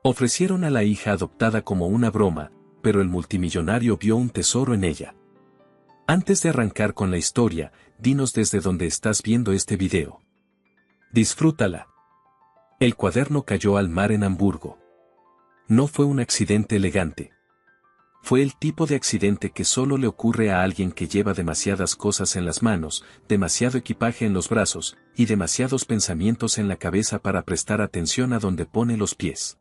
Ofrecieron a la hija adoptada como una broma, pero el multimillonario vio un tesoro en ella. Antes de arrancar con la historia, dinos desde dónde estás viendo este video. Disfrútala. El cuaderno cayó al mar en Hamburgo. No fue un accidente elegante. Fue el tipo de accidente que solo le ocurre a alguien que lleva demasiadas cosas en las manos, demasiado equipaje en los brazos, y demasiados pensamientos en la cabeza para prestar atención a donde pone los pies.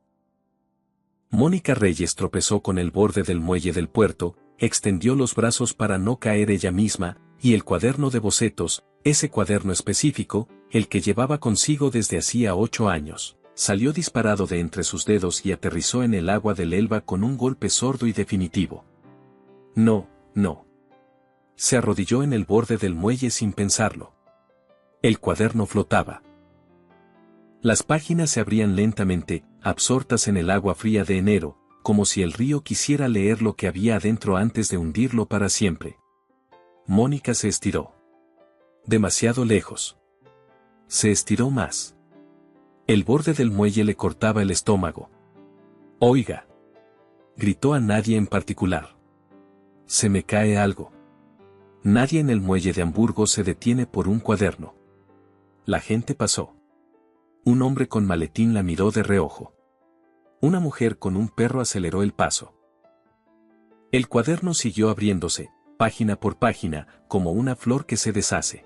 Mónica Reyes tropezó con el borde del muelle del puerto, extendió los brazos para no caer ella misma, y el cuaderno de bocetos, ese cuaderno específico, el que llevaba consigo desde hacía 8 años, salió disparado de entre sus dedos y aterrizó en el agua del Elba con un golpe sordo y definitivo. No, no. Se arrodilló en el borde del muelle sin pensarlo. El cuaderno flotaba. Las páginas se abrían lentamente, absortas en el agua fría de enero, como si el río quisiera leer lo que había adentro antes de hundirlo para siempre. Mónica se estiró. Demasiado lejos. Se estiró más. El borde del muelle le cortaba el estómago. «Oiga», gritó a nadie en particular. «Se me cae algo». Nadie en el muelle de Hamburgo se detiene por un cuaderno. La gente pasó. Un hombre con maletín la miró de reojo. Una mujer con un perro aceleró el paso. El cuaderno siguió abriéndose, página por página, como una flor que se deshace.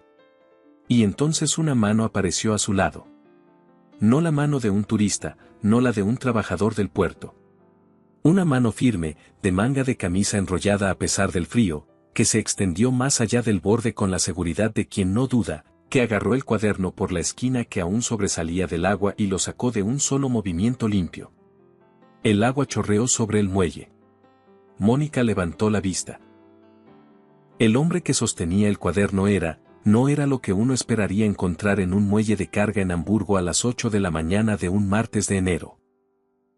Y entonces una mano apareció a su lado. No la mano de un turista, no la de un trabajador del puerto. Una mano firme, de manga de camisa enrollada a pesar del frío, que se extendió más allá del borde con la seguridad de quien no duda, que agarró el cuaderno por la esquina que aún sobresalía del agua y lo sacó de un solo movimiento limpio. El agua chorreó sobre el muelle. Mónica levantó la vista. El hombre que sostenía el cuaderno no era lo que uno esperaría encontrar en un muelle de carga en Hamburgo a las 8 de la mañana de un martes de enero.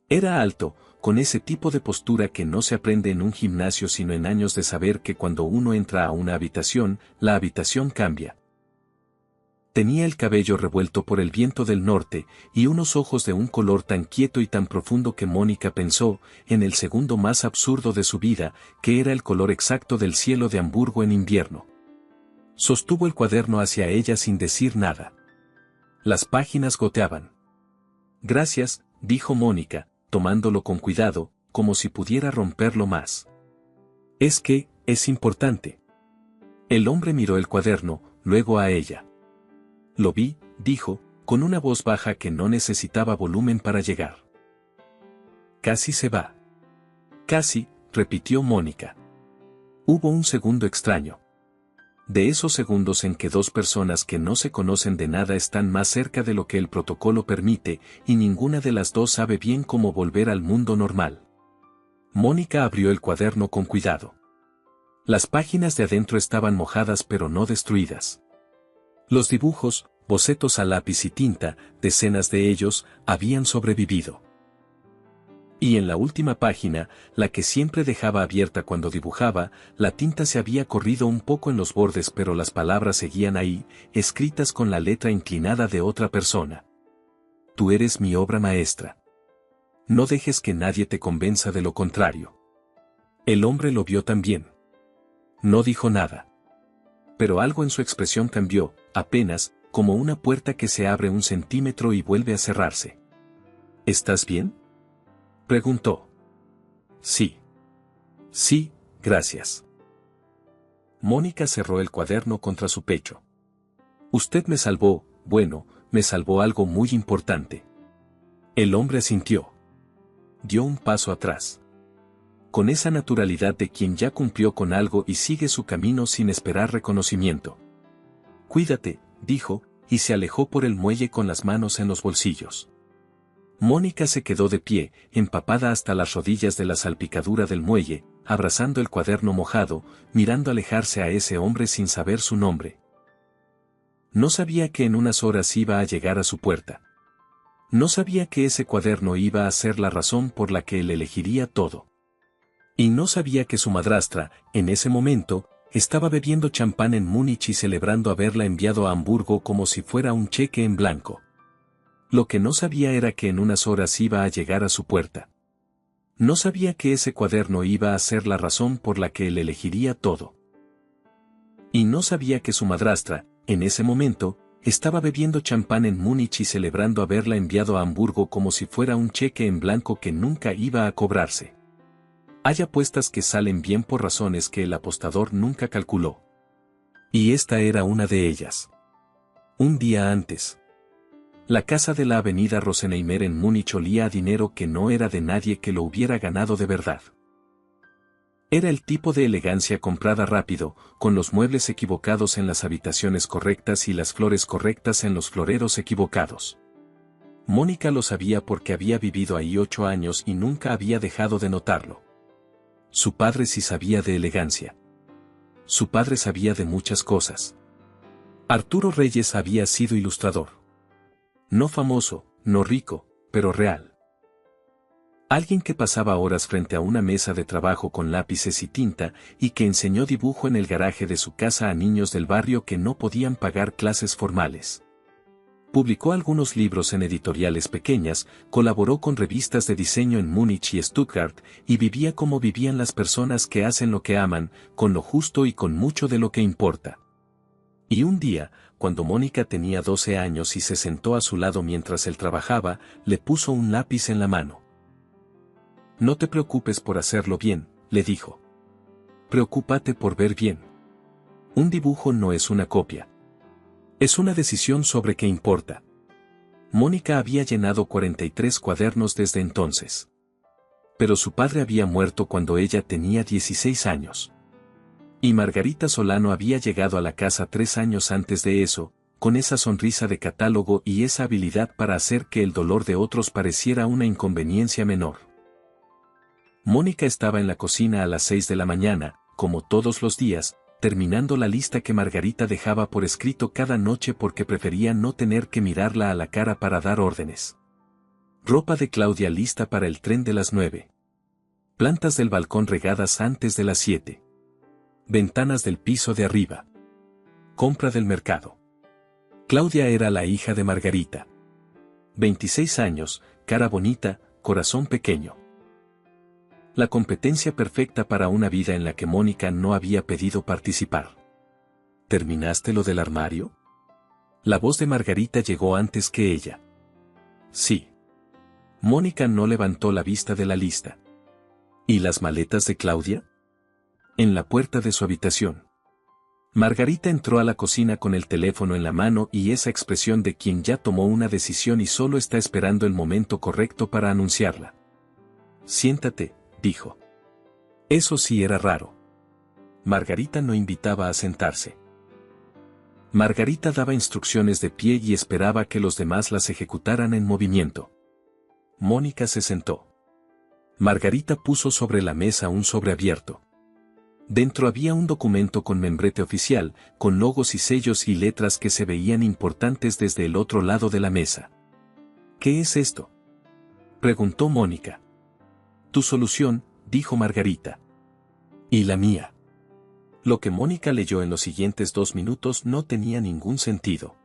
Era alto, con ese tipo de postura que no se aprende en un gimnasio sino en años de saber que cuando uno entra a una habitación, la habitación cambia. Tenía el cabello revuelto por el viento del norte y unos ojos de un color tan quieto y tan profundo que Mónica pensó, en el segundo más absurdo de su vida, que era el color exacto del cielo de Hamburgo en invierno. Sostuvo el cuaderno hacia ella sin decir nada. Las páginas goteaban. «Gracias», dijo Mónica, tomándolo con cuidado, como si pudiera romperlo más. Es importante». El hombre miró el cuaderno, luego a ella. «Lo vi», dijo, con una voz baja que no necesitaba volumen para llegar. «Casi se va». «Casi», repitió Mónica. Hubo un segundo extraño. De esos segundos en que dos personas que no se conocen de nada están más cerca de lo que el protocolo permite, y ninguna de las dos sabe bien cómo volver al mundo normal. Mónica abrió el cuaderno con cuidado. Las páginas de adentro estaban mojadas pero no destruidas. Los dibujos, bocetos a lápiz y tinta, decenas de ellos, habían sobrevivido. Y en la última página, la que siempre dejaba abierta cuando dibujaba, la tinta se había corrido un poco en los bordes pero las palabras seguían ahí, escritas con la letra inclinada de otra persona. «Tú eres mi obra maestra. No dejes que nadie te convenza de lo contrario». El hombre lo vio también. No dijo nada. Pero algo en su expresión cambió, apenas, como una puerta que se abre 1 centímetro y vuelve a cerrarse. «¿Estás bien?», preguntó. «Sí. Sí, gracias». Mónica cerró el cuaderno contra su pecho. «Usted me salvó, bueno, me salvó algo muy importante». El hombre asintió. Dio un paso atrás. Con esa naturalidad de quien ya cumplió con algo y sigue su camino sin esperar reconocimiento. «Cuídate», dijo, y se alejó por el muelle con las manos en los bolsillos. Mónica se quedó de pie, empapada hasta las rodillas de la salpicadura del muelle, abrazando el cuaderno mojado, mirando alejarse a ese hombre sin saber su nombre. No sabía que en unas horas iba a llegar a su puerta. No sabía que ese cuaderno iba a ser la razón por la que él elegiría todo. Y no sabía que su madrastra, en ese momento, estaba bebiendo champán en Múnich y celebrando haberla enviado a Hamburgo como si fuera un cheque en blanco. Lo que no sabía era que en unas horas iba a llegar a su puerta. No sabía que ese cuaderno iba a ser la razón por la que él elegiría todo. Y no sabía que su madrastra, en ese momento, estaba bebiendo champán en Múnich y celebrando haberla enviado a Hamburgo como si fuera un cheque en blanco que nunca iba a cobrarse. Hay apuestas que salen bien por razones que el apostador nunca calculó. Y esta era una de ellas. Un día antes. La casa de la avenida Rosenheimer en Múnich olía a dinero que no era de nadie que lo hubiera ganado de verdad. Era el tipo de elegancia comprada rápido, con los muebles equivocados en las habitaciones correctas y las flores correctas en los floreros equivocados. Mónica lo sabía porque había vivido ahí 8 años y nunca había dejado de notarlo. Su padre sí sabía de elegancia. Su padre sabía de muchas cosas. Arturo Reyes había sido ilustrador. No famoso, no rico, pero real. Alguien que pasaba horas frente a una mesa de trabajo con lápices y tinta y que enseñó dibujo en el garaje de su casa a niños del barrio que no podían pagar clases formales. Publicó algunos libros en editoriales pequeñas, colaboró con revistas de diseño en Múnich y Stuttgart, y vivía como vivían las personas que hacen lo que aman, con lo justo y con mucho de lo que importa. Y un día, cuando Mónica tenía 12 años y se sentó a su lado mientras él trabajaba, le puso un lápiz en la mano. No te preocupes por hacerlo bien, le dijo. Preocúpate por ver bien. Un dibujo no es una copia. Es una decisión sobre qué importa. Mónica había llenado 43 cuadernos desde entonces. Pero su padre había muerto cuando ella tenía 16 años. Y Margarita Solano había llegado a la casa 3 años antes de eso, con esa sonrisa de catálogo y esa habilidad para hacer que el dolor de otros pareciera una inconveniencia menor. Mónica estaba en la cocina a las 6 de la mañana, como todos los días, terminando la lista que Margarita dejaba por escrito cada noche porque prefería no tener que mirarla a la cara para dar órdenes. Ropa de Claudia lista para el tren de las 9. Plantas del balcón regadas antes de las 7. Ventanas del piso de arriba. Compra del mercado. Claudia era la hija de Margarita. 26 años, cara bonita, corazón pequeño. La competencia perfecta para una vida en la que Mónica no había pedido participar. ¿Terminaste lo del armario? La voz de Margarita llegó antes que ella. Sí. Mónica no levantó la vista de la lista. ¿Y las maletas de Claudia? En la puerta de su habitación. Margarita entró a la cocina con el teléfono en la mano y esa expresión de quien ya tomó una decisión y solo está esperando el momento correcto para anunciarla. Siéntate, dijo. Eso sí era raro. Margarita no invitaba a sentarse. Margarita daba instrucciones de pie y esperaba que los demás las ejecutaran en movimiento. Mónica se sentó. Margarita puso sobre la mesa un sobre abierto. Dentro había un documento con membrete oficial, con logos y sellos y letras que se veían importantes desde el otro lado de la mesa. ¿Qué es esto?, preguntó Mónica. Tu solución, dijo Margarita. Y la mía. Lo que Mónica leyó en los siguientes 2 minutos no tenía ningún sentido.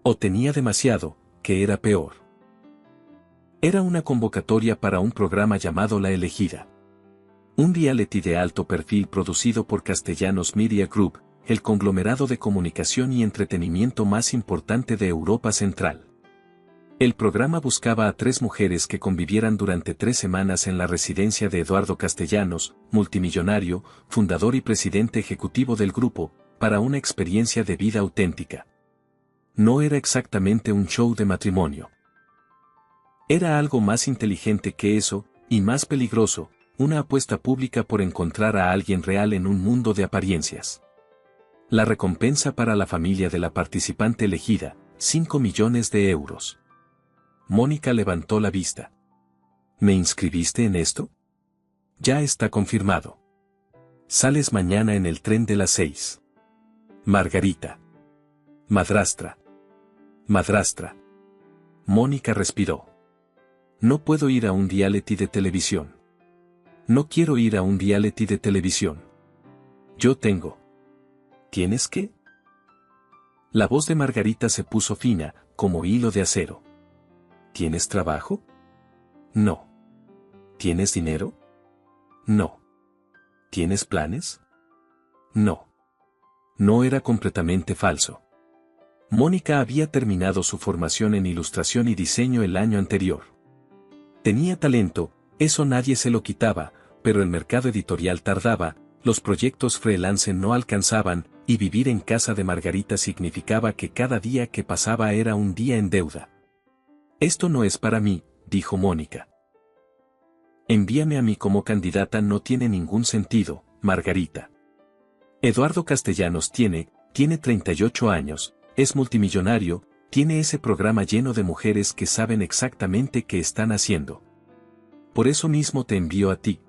O tenía demasiado, que era peor. Era una convocatoria para un programa llamado La Elegida. Un reality de alto perfil producido por Castellanos Media Group, el conglomerado de comunicación y entretenimiento más importante de Europa Central. El programa buscaba a 3 mujeres que convivieran durante 3 semanas en la residencia de Eduardo Castellanos, multimillonario, fundador y presidente ejecutivo del grupo, para una experiencia de vida auténtica. No era exactamente un show de matrimonio. Era algo más inteligente que eso, y más peligroso, una apuesta pública por encontrar a alguien real en un mundo de apariencias. La recompensa para la familia de la participante elegida, 5 millones de euros. Mónica levantó la vista. ¿Me inscribiste en esto? Ya está confirmado. Sales mañana en el tren de las 6. Margarita. Madrastra. Madrastra. Mónica respiró. No puedo ir a un reality de televisión. No quiero ir a un reality de televisión. Yo tengo. ¿Tienes qué? La voz de Margarita se puso fina, como hilo de acero. ¿Tienes trabajo? No. ¿Tienes dinero? No. ¿Tienes planes? No. No era completamente falso. Mónica había terminado su formación en ilustración y diseño el año anterior. Tenía talento, eso nadie se lo quitaba, pero el mercado editorial tardaba, los proyectos freelance no alcanzaban, y vivir en casa de Margarita significaba que cada día que pasaba era un día en deuda. Esto no es para mí, dijo Mónica. Envíame a mí como candidata, no tiene ningún sentido, Margarita. Eduardo Castellanos tiene 38 años, es multimillonario, tiene ese programa lleno de mujeres que saben exactamente qué están haciendo. Por eso mismo te envío a ti.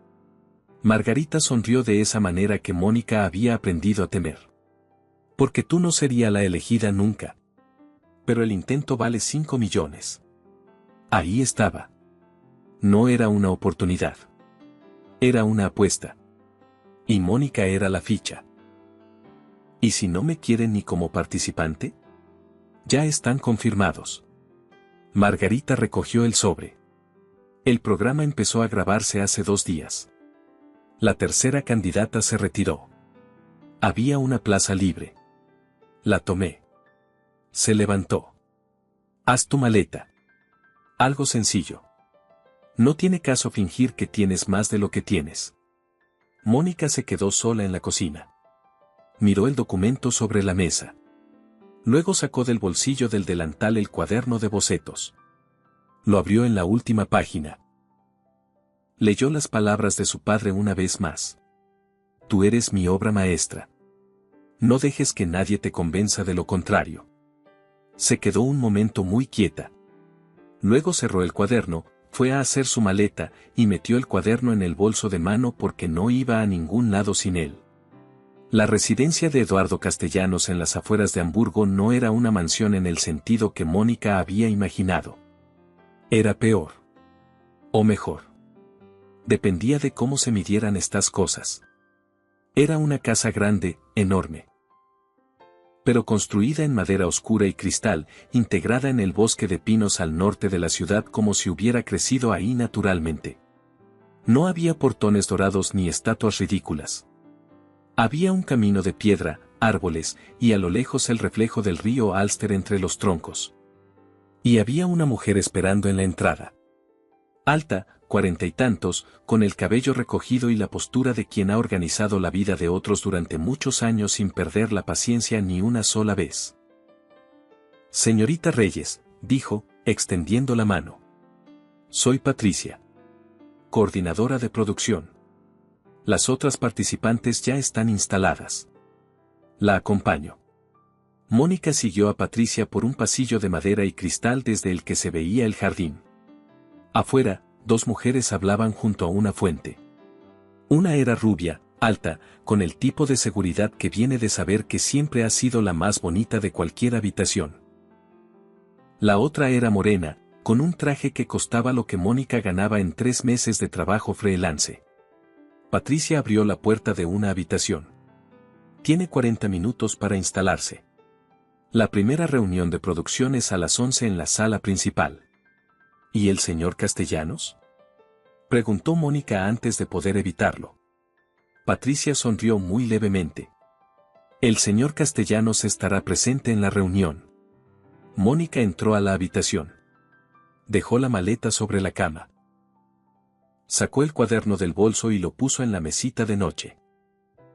Margarita sonrió de esa manera que Mónica había aprendido a temer. Porque tú no serías la elegida nunca. Pero el intento vale 5 millones. Ahí estaba. No era una oportunidad. Era una apuesta. Y Mónica era la ficha. ¿Y si no me quieren ni como participante? Ya están confirmados. Margarita recogió el sobre. El programa empezó a grabarse hace 2 días. La tercera candidata se retiró. Había una plaza libre. La tomé. Se levantó. Haz tu maleta. Algo sencillo. No tiene caso fingir que tienes más de lo que tienes. Mónica se quedó sola en la cocina. Miró el documento sobre la mesa. Luego sacó del bolsillo del delantal el cuaderno de bocetos. Lo abrió en la última página. Leyó las palabras de su padre una vez más. Tú eres mi obra maestra. No dejes que nadie te convenza de lo contrario. Se quedó un momento muy quieta. Luego cerró el cuaderno, fue a hacer su maleta, y metió el cuaderno en el bolso de mano porque no iba a ningún lado sin él. La residencia de Eduardo Castellanos en las afueras de Hamburgo no era una mansión en el sentido que Mónica había imaginado. Era peor. O mejor. Dependía de cómo se midieran estas cosas. Era una casa grande, enorme. Pero construida en madera oscura y cristal, integrada en el bosque de pinos al norte de la ciudad como si hubiera crecido ahí naturalmente. No había portones dorados ni estatuas ridículas. Había un camino de piedra, árboles, y a lo lejos el reflejo del río Alster entre los troncos. Y había una mujer esperando en la entrada. Alta, 40 y tantos, con el cabello recogido y la postura de quien ha organizado la vida de otros durante muchos años sin perder la paciencia ni una sola vez. Señorita Reyes, dijo, extendiendo la mano. Soy Patricia. Coordinadora de producción. Las otras participantes ya están instaladas. La acompaño. Mónica siguió a Patricia por un pasillo de madera y cristal desde el que se veía el jardín. Afuera, 2 mujeres hablaban junto a una fuente. Una era rubia, alta, con el tipo de seguridad que viene de saber que siempre ha sido la más bonita de cualquier habitación. La otra era morena, con un traje que costaba lo que Mónica ganaba en 3 meses de trabajo freelance. Patricia abrió la puerta de una habitación. Tiene 40 minutos para instalarse. La primera reunión de producción es a las 11 en la sala principal. ¿Y el señor Castellanos? Preguntó Mónica antes de poder evitarlo. Patricia sonrió muy levemente. El señor Castellanos estará presente en la reunión. Mónica entró a la habitación. Dejó la maleta sobre la cama. Sacó el cuaderno del bolso y lo puso en la mesita de noche.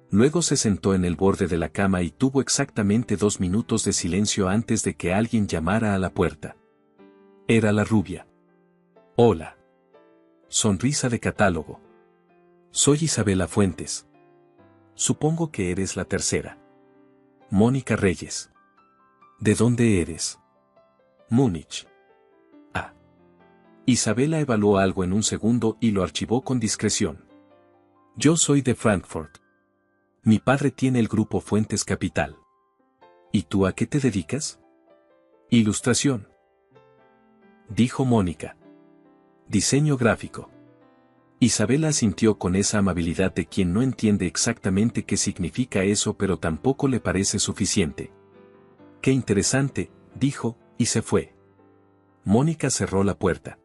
Luego se sentó en el borde de la cama y tuvo exactamente 2 minutos de silencio antes de que alguien llamara a la puerta. Era la rubia. Hola. Sonrisa de catálogo. Soy Isabela Fuentes. Supongo que eres la tercera. Mónica Reyes. ¿De dónde eres? Múnich. Ah. Isabela evaluó algo en un segundo y lo archivó con discreción. Yo soy de Frankfurt. Mi padre tiene el grupo Fuentes Capital. ¿Y tú a qué te dedicas? Ilustración. Dijo Mónica. Diseño gráfico. Isabela asintió con esa amabilidad de quien no entiende exactamente qué significa eso, pero tampoco le parece suficiente. Qué interesante, dijo, y se fue. Mónica cerró la puerta.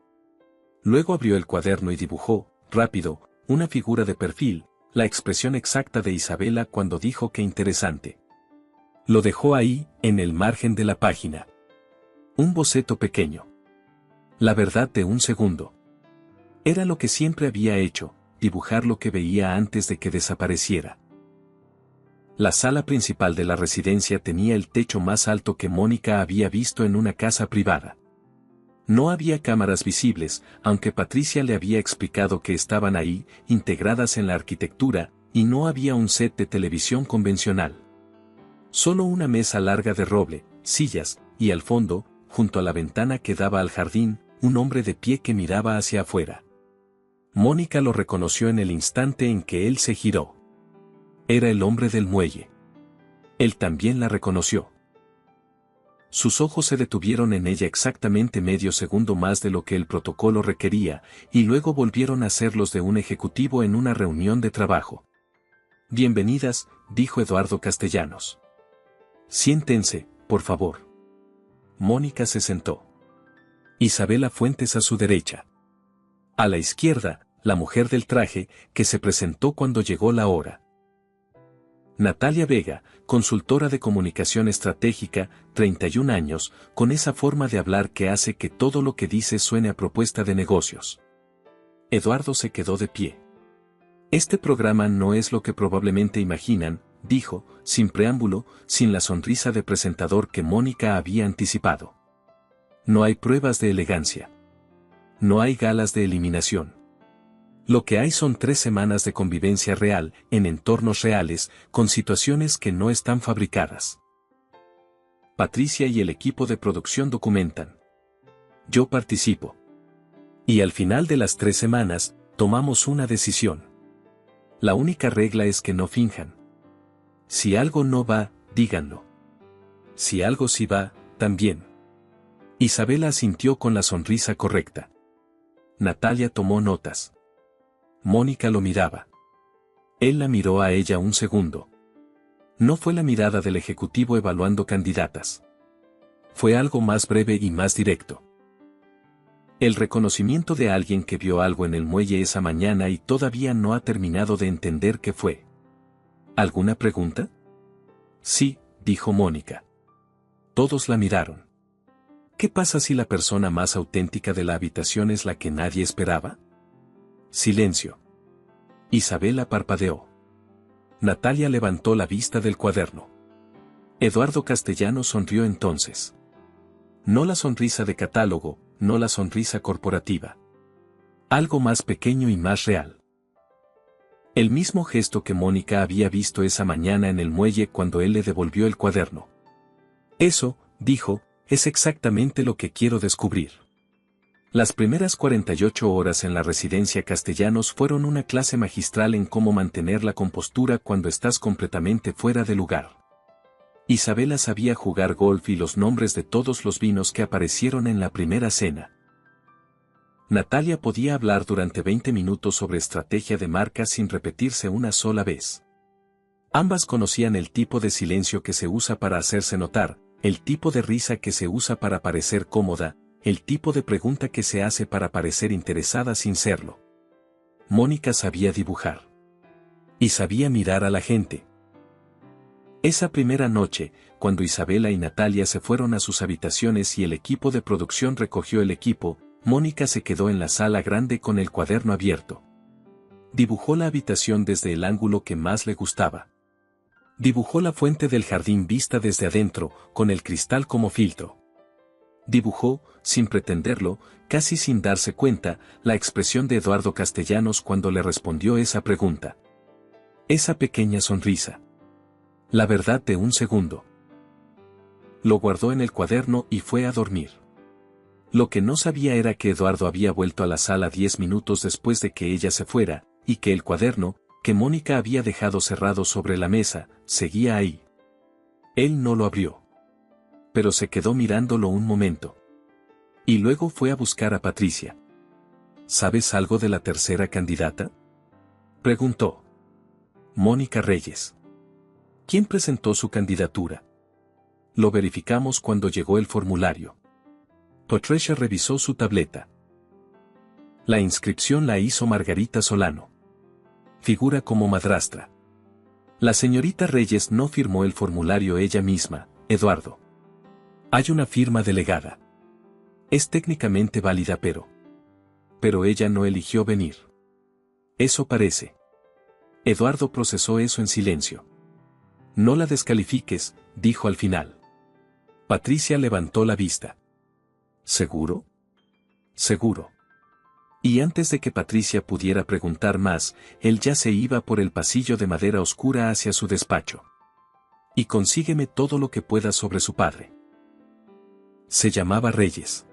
Luego abrió el cuaderno y dibujó, rápido, una figura de perfil, la expresión exacta de Isabela cuando dijo que interesante. Lo dejó ahí, en el margen de la página. Un boceto pequeño. La verdad de un segundo. Era lo que siempre había hecho, dibujar lo que veía antes de que desapareciera. La sala principal de la residencia tenía el techo más alto que Mónica había visto en una casa privada. No había cámaras visibles, aunque Patricia le había explicado que estaban ahí, integradas en la arquitectura, y no había un set de televisión convencional. Solo una mesa larga de roble, sillas, y al fondo, junto a la ventana que daba al jardín, un hombre de pie que miraba hacia afuera. Mónica lo reconoció en el instante en que él se giró. Era el hombre del muelle. Él también la reconoció. Sus ojos se detuvieron en ella exactamente medio segundo más de lo que el protocolo requería, y luego volvieron a ser los de un ejecutivo en una reunión de trabajo. Bienvenidas, dijo Eduardo Castellanos. Siéntense, por favor. Mónica se sentó. Isabela Fuentes a su derecha. A la izquierda, la mujer del traje, que se presentó cuando llegó la hora. Natalia Vega, consultora de comunicación estratégica, 31 años, con esa forma de hablar que hace que todo lo que dice suene a propuesta de negocios. Eduardo se quedó de pie. Este programa no es lo que probablemente imaginan, dijo, sin preámbulo, sin la sonrisa de presentador que Mónica había anticipado. No hay pruebas de elegancia. No hay galas de eliminación. Lo que hay son 3 semanas de convivencia real, en entornos reales, con situaciones que no están fabricadas. Patricia y el equipo de producción documentan. Yo participo. Y al final de las 3 semanas, tomamos una decisión. La única regla es que no finjan. Si algo no va, díganlo. Si algo sí va, también. Isabela asintió con la sonrisa correcta. Natalia tomó notas. Mónica lo miraba. Él la miró a ella un segundo. No fue la mirada del ejecutivo evaluando candidatas. Fue algo más breve y más directo. El reconocimiento de alguien que vio algo en el muelle esa mañana y todavía no ha terminado de entender qué fue. ¿Alguna pregunta? Sí, dijo Mónica. Todos la miraron. ¿Qué pasa si la persona más auténtica de la habitación es la que nadie esperaba? Silencio. Isabela parpadeó. Natalia levantó la vista del cuaderno. Eduardo Castellanos sonrió entonces. No la sonrisa de catálogo, no la sonrisa corporativa. Algo más pequeño y más real. El mismo gesto que Mónica había visto esa mañana en el muelle cuando él le devolvió el cuaderno. Eso, dijo, es exactamente lo que quiero descubrir. Las primeras 48 horas en la residencia Castellanos fueron una clase magistral en cómo mantener la compostura cuando estás completamente fuera de lugar. Isabela sabía jugar golf y los nombres de todos los vinos que aparecieron en la primera cena. Natalia podía hablar durante 20 minutos sobre estrategia de marca sin repetirse una sola vez. Ambas conocían el tipo de silencio que se usa para hacerse notar, el tipo de risa que se usa para parecer cómoda, el tipo de pregunta que se hace para parecer interesada sin serlo. Mónica sabía dibujar. Y sabía mirar a la gente. Esa primera noche, cuando Isabela y Natalia se fueron a sus habitaciones y el equipo de producción recogió el equipo, Mónica se quedó en la sala grande con el cuaderno abierto. Dibujó la habitación desde el ángulo que más le gustaba. Dibujó la fuente del jardín vista desde adentro, con el cristal como filtro. Dibujó, sin pretenderlo, casi sin darse cuenta, la expresión de Eduardo Castellanos cuando le respondió esa pregunta. Esa pequeña sonrisa. La verdad de un segundo. Lo guardó en el cuaderno y fue a dormir. Lo que no sabía era que Eduardo había vuelto a la sala 10 minutos después de que ella se fuera, y que el cuaderno, que Mónica había dejado cerrado sobre la mesa, seguía ahí. Él no lo abrió. Pero se quedó mirándolo un momento. Y luego fue a buscar a Patricia. ¿Sabes algo de la tercera candidata?, preguntó. Mónica Reyes. ¿Quién presentó su candidatura? Lo verificamos cuando llegó el formulario. Patricia revisó su tableta. La inscripción la hizo Margarita Solano. Figura como madrastra. La señorita Reyes no firmó el formulario ella misma, Eduardo. Hay una firma delegada. Es técnicamente válida pero ella no eligió venir. Eso parece. Eduardo procesó eso en silencio. No la descalifiques, dijo al final. Patricia levantó la vista. ¿Seguro? Seguro. Y antes de que Patricia pudiera preguntar más, él ya se iba por el pasillo de madera oscura hacia su despacho. Y consígueme todo lo que puedas sobre su padre. Se llamaba Reyes.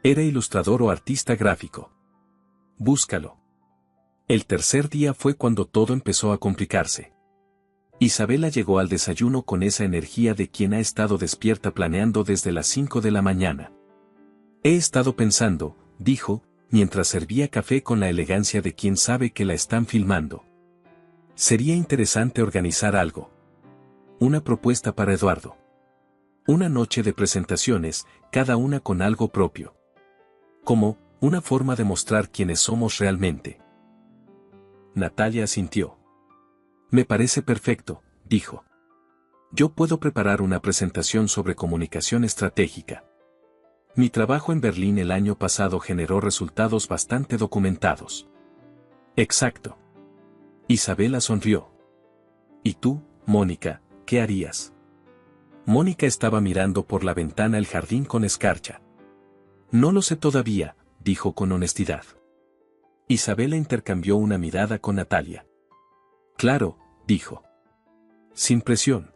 Era ilustrador o artista gráfico. Búscalo. El tercer día fue cuando todo empezó a complicarse. Isabela llegó al desayuno con esa energía de quien ha estado despierta planeando desde las 5 de la mañana. He estado pensando, dijo, mientras servía café con la elegancia de quien sabe que la están filmando. Sería interesante organizar algo. Una propuesta para Eduardo. Una noche de presentaciones, cada una con algo propio. Como, una forma de mostrar quiénes somos realmente. Natalia asintió. Me parece perfecto, dijo. Yo puedo preparar una presentación sobre comunicación estratégica. Mi trabajo en Berlín el año pasado generó resultados bastante documentados. Exacto. Isabela sonrió. ¿Y tú, Mónica, qué harías? Mónica estaba mirando por la ventana el jardín con escarcha. No lo sé todavía, dijo con honestidad. Isabela intercambió una mirada con Natalia. Claro, dijo. Sin presión.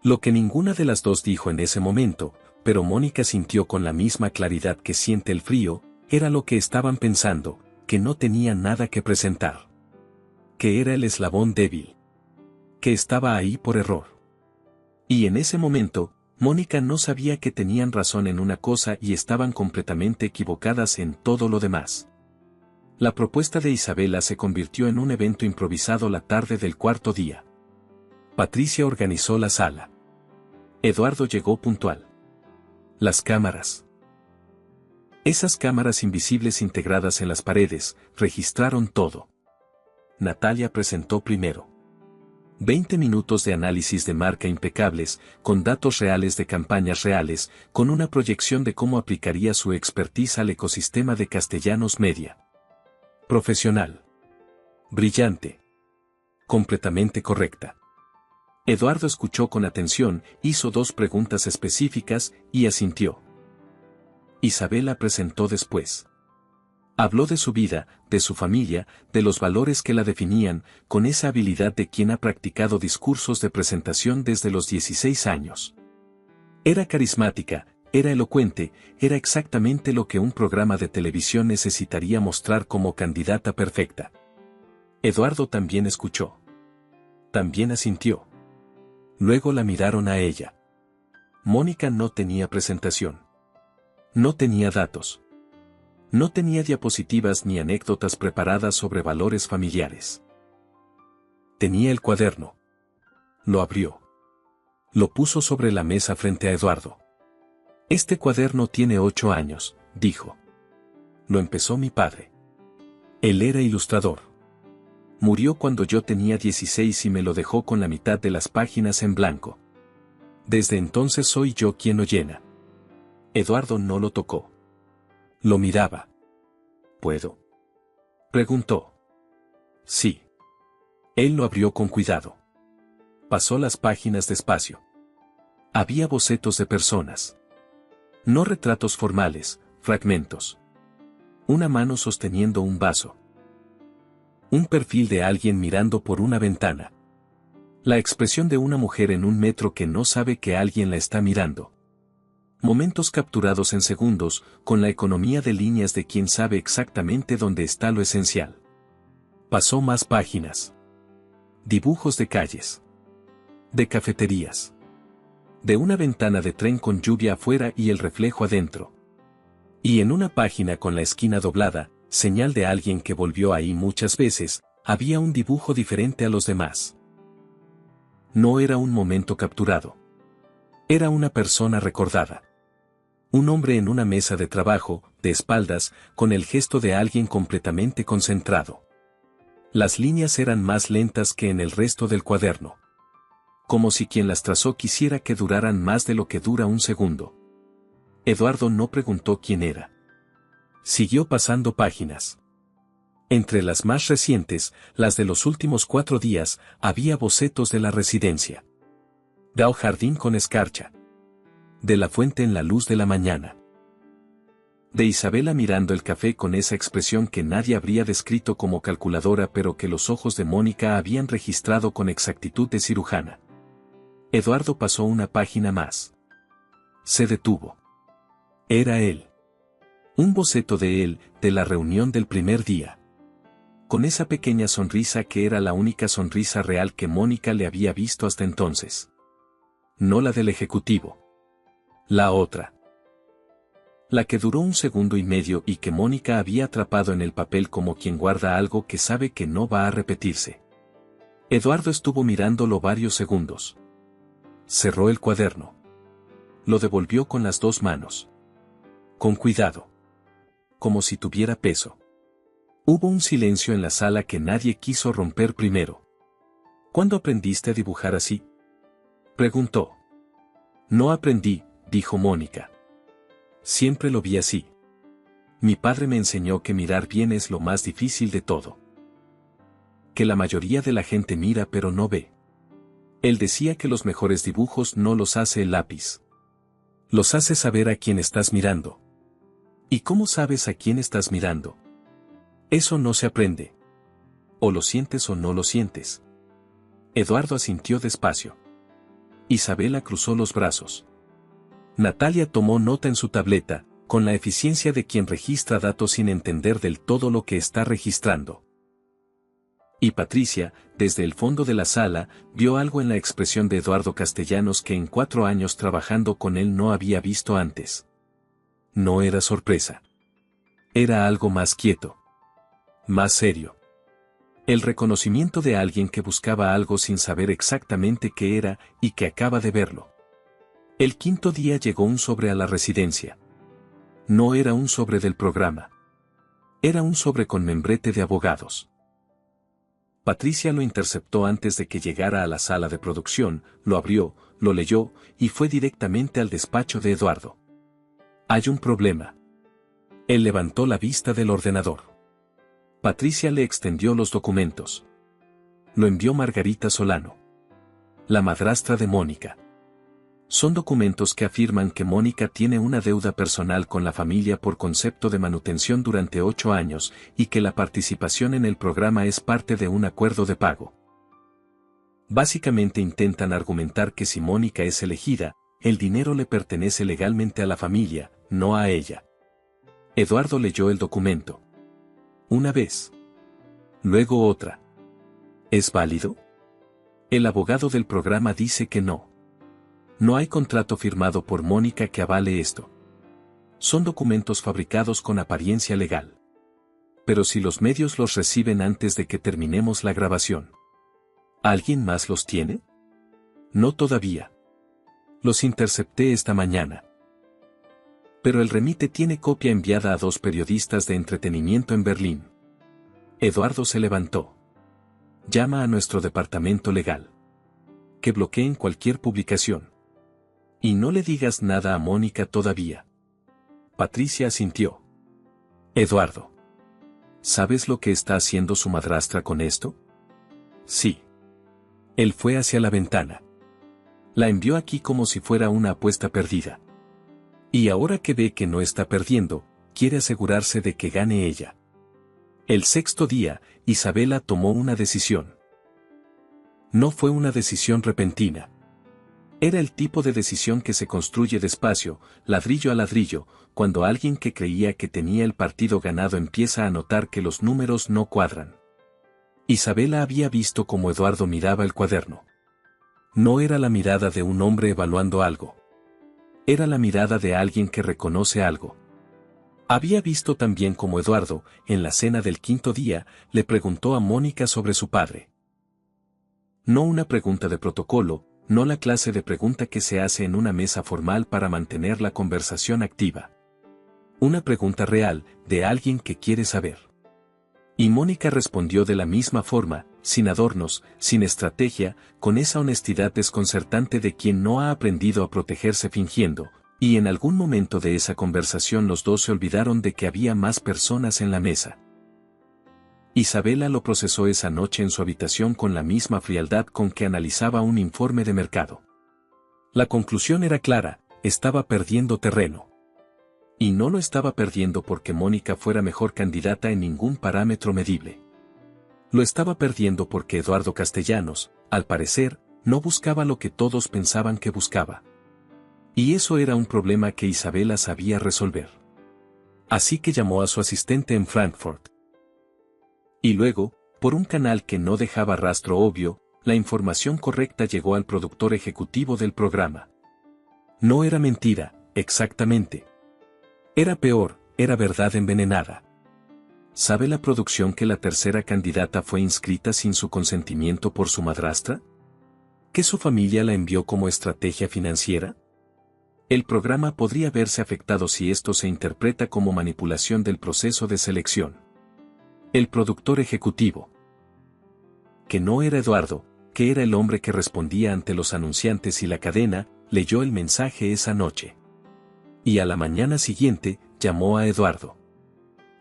Lo que ninguna de las dos dijo en ese momento, pero Mónica sintió con la misma claridad que siente el frío, era lo que estaban pensando, que no tenía nada que presentar. Que era el eslabón débil. Que estaba ahí por error. Y en ese momento, Mónica no sabía que tenían razón en una cosa y estaban completamente equivocadas en todo lo demás. La propuesta de Isabela se convirtió en un evento improvisado la tarde del cuarto día. Patricia organizó la sala. Eduardo llegó puntual. Las cámaras. Esas cámaras invisibles integradas en las paredes, registraron todo. Natalia presentó primero. 20 minutos de análisis de marca impecables, con datos reales de campañas reales, con una proyección de cómo aplicaría su expertise al ecosistema de Castellanos Media. Profesional. Brillante. Completamente correcta. Eduardo escuchó con atención, hizo 2 preguntas específicas, y asintió. Isabela presentó después. Habló de su vida, de su familia, de los valores que la definían, con esa habilidad de quien ha practicado discursos de presentación desde los 16 años. Era carismática, era elocuente, era exactamente lo que un programa de televisión necesitaría mostrar como candidata perfecta. Eduardo también escuchó. También asintió. Luego la miraron a ella. Mónica no tenía presentación. No tenía datos. No tenía diapositivas ni anécdotas preparadas sobre valores familiares. Tenía el cuaderno. Lo abrió. Lo puso sobre la mesa frente a Eduardo. Este cuaderno tiene 8 años, dijo. Lo empezó mi padre. Él era ilustrador. Murió cuando yo tenía 16 y me lo dejó con la mitad de las páginas en blanco. Desde entonces soy yo quien lo llena. Eduardo no lo tocó. Lo miraba. ¿Puedo? Preguntó. Sí. Él lo abrió con cuidado. Pasó las páginas despacio. Había bocetos de personas. No retratos formales, fragmentos. Una mano sosteniendo un vaso. Un perfil de alguien mirando por una ventana. La expresión de una mujer en un metro que no sabe que alguien la está mirando. Momentos capturados en segundos, con la economía de líneas de quien sabe exactamente dónde está lo esencial. Pasó más páginas. Dibujos de calles. De cafeterías. De una ventana de tren con lluvia afuera y el reflejo adentro. Y en una página con la esquina doblada, señal de alguien que volvió ahí muchas veces, había un dibujo diferente a los demás. No era un momento capturado. Era una persona recordada. Un hombre en una mesa de trabajo, de espaldas, con el gesto de alguien completamente concentrado. Las líneas eran más lentas que en el resto del cuaderno. Como si quien las trazó quisiera que duraran más de lo que dura un segundo. Eduardo no preguntó quién era. Siguió pasando páginas. Entre las más recientes, las de los últimos 4 días, había bocetos de la residencia. Dao jardín con escarcha. De la fuente en la luz de la mañana. De Isabela mirando el café con esa expresión que nadie habría descrito como calculadora pero que los ojos de Mónica habían registrado con exactitud de cirujana. Eduardo pasó una página más. Se detuvo. Era él. Un boceto de él, de la reunión del primer día. Con esa pequeña sonrisa que era la única sonrisa real que Mónica le había visto hasta entonces. No la del ejecutivo. La otra. La que duró 1 segundo y medio y que Mónica había atrapado en el papel como quien guarda algo que sabe que no va a repetirse. Eduardo estuvo mirándolo varios segundos. Cerró el cuaderno. Lo devolvió con las 2 manos. Con cuidado. Como si tuviera peso. Hubo un silencio en la sala que nadie quiso romper primero. ¿Cuándo aprendiste a dibujar así?, preguntó. No aprendí, dijo Mónica. Siempre lo vi así. Mi padre me enseñó que mirar bien es lo más difícil de todo. Que la mayoría de la gente mira pero no ve. Él decía que los mejores dibujos no los hace el lápiz. Los hace saber a quién estás mirando. ¿Y cómo sabes a quién estás mirando? Eso no se aprende. O lo sientes o no lo sientes. Eduardo asintió despacio. Isabela cruzó los brazos. Natalia tomó nota en su tableta, con la eficiencia de quien registra datos sin entender del todo lo que está registrando. Y Patricia, desde el fondo de la sala, vio algo en la expresión de Eduardo Castellanos que en 4 años trabajando con él no había visto antes. No era sorpresa. Era algo más quieto. Más serio. El reconocimiento de alguien que buscaba algo sin saber exactamente qué era y que acaba de verlo. El 5.º día llegó un sobre a la residencia. No era un sobre del programa. Era un sobre con membrete de abogados. Patricia lo interceptó antes de que llegara a la sala de producción, lo abrió, lo leyó y fue directamente al despacho de Eduardo. Hay un problema. Él levantó la vista del ordenador. Patricia le extendió los documentos. Lo envió Margarita Solano, la madrastra de Mónica. Son documentos que afirman que Mónica tiene una deuda personal con la familia por concepto de manutención durante 8 años y que la participación en el programa es parte de un acuerdo de pago. Básicamente intentan argumentar que si Mónica es elegida, el dinero le pertenece legalmente a la familia, no a ella. Eduardo leyó el documento. Una vez. Luego otra. ¿Es válido? El abogado del programa dice que no. No hay contrato firmado por Mónica que avale esto. Son documentos fabricados con apariencia legal. Pero si los medios los reciben antes de que terminemos la grabación. ¿Alguien más los tiene? No todavía. Los intercepté esta mañana. Pero el remite tiene copia enviada a 2 periodistas de entretenimiento en Berlín. Eduardo se levantó. Llama a nuestro departamento legal. Que bloqueen cualquier publicación. Y no le digas nada a Mónica todavía. Patricia asintió. Eduardo. ¿Sabes lo que está haciendo su madrastra con esto? Sí. Él fue hacia la ventana. La envió aquí como si fuera una apuesta perdida. Y ahora que ve que no está perdiendo, quiere asegurarse de que gane ella. El 6.º día, Isabela tomó una decisión. No fue una decisión repentina. Era el tipo de decisión que se construye despacio, ladrillo a ladrillo, cuando alguien que creía que tenía el partido ganado empieza a notar que los números no cuadran. Isabela había visto cómo Eduardo miraba el cuaderno. No era la mirada de un hombre evaluando algo. Era la mirada de alguien que reconoce algo. Había visto también cómo Eduardo, en la cena del 5.º día, le preguntó a Mónica sobre su padre. No una pregunta de protocolo, no la clase de pregunta que se hace en una mesa formal para mantener la conversación activa. Una pregunta real, de alguien que quiere saber. Y Mónica respondió de la misma forma, sin adornos, sin estrategia, con esa honestidad desconcertante de quien no ha aprendido a protegerse fingiendo, y en algún momento de esa conversación los dos se olvidaron de que había más personas en la mesa. Isabela lo procesó esa noche en su habitación con la misma frialdad con que analizaba un informe de mercado. La conclusión era clara, estaba perdiendo terreno. Y no lo estaba perdiendo porque Mónica fuera mejor candidata en ningún parámetro medible. Lo estaba perdiendo porque Eduardo Castellanos, al parecer, no buscaba lo que todos pensaban que buscaba. Y eso era un problema que Isabela sabía resolver. Así que llamó a su asistente en Frankfurt. Y luego, por un canal que no dejaba rastro obvio, la información correcta llegó al productor ejecutivo del programa. No era mentira, exactamente. Era peor, era verdad envenenada. ¿Sabe la producción que la tercera candidata fue inscrita sin su consentimiento por su madrastra? ¿Que su familia la envió como estrategia financiera? El programa podría verse afectado si esto se interpreta como manipulación del proceso de selección. El productor ejecutivo. Que no era Eduardo, que era el hombre que respondía ante los anunciantes y la cadena, leyó el mensaje esa noche. Y a la mañana siguiente, llamó a Eduardo.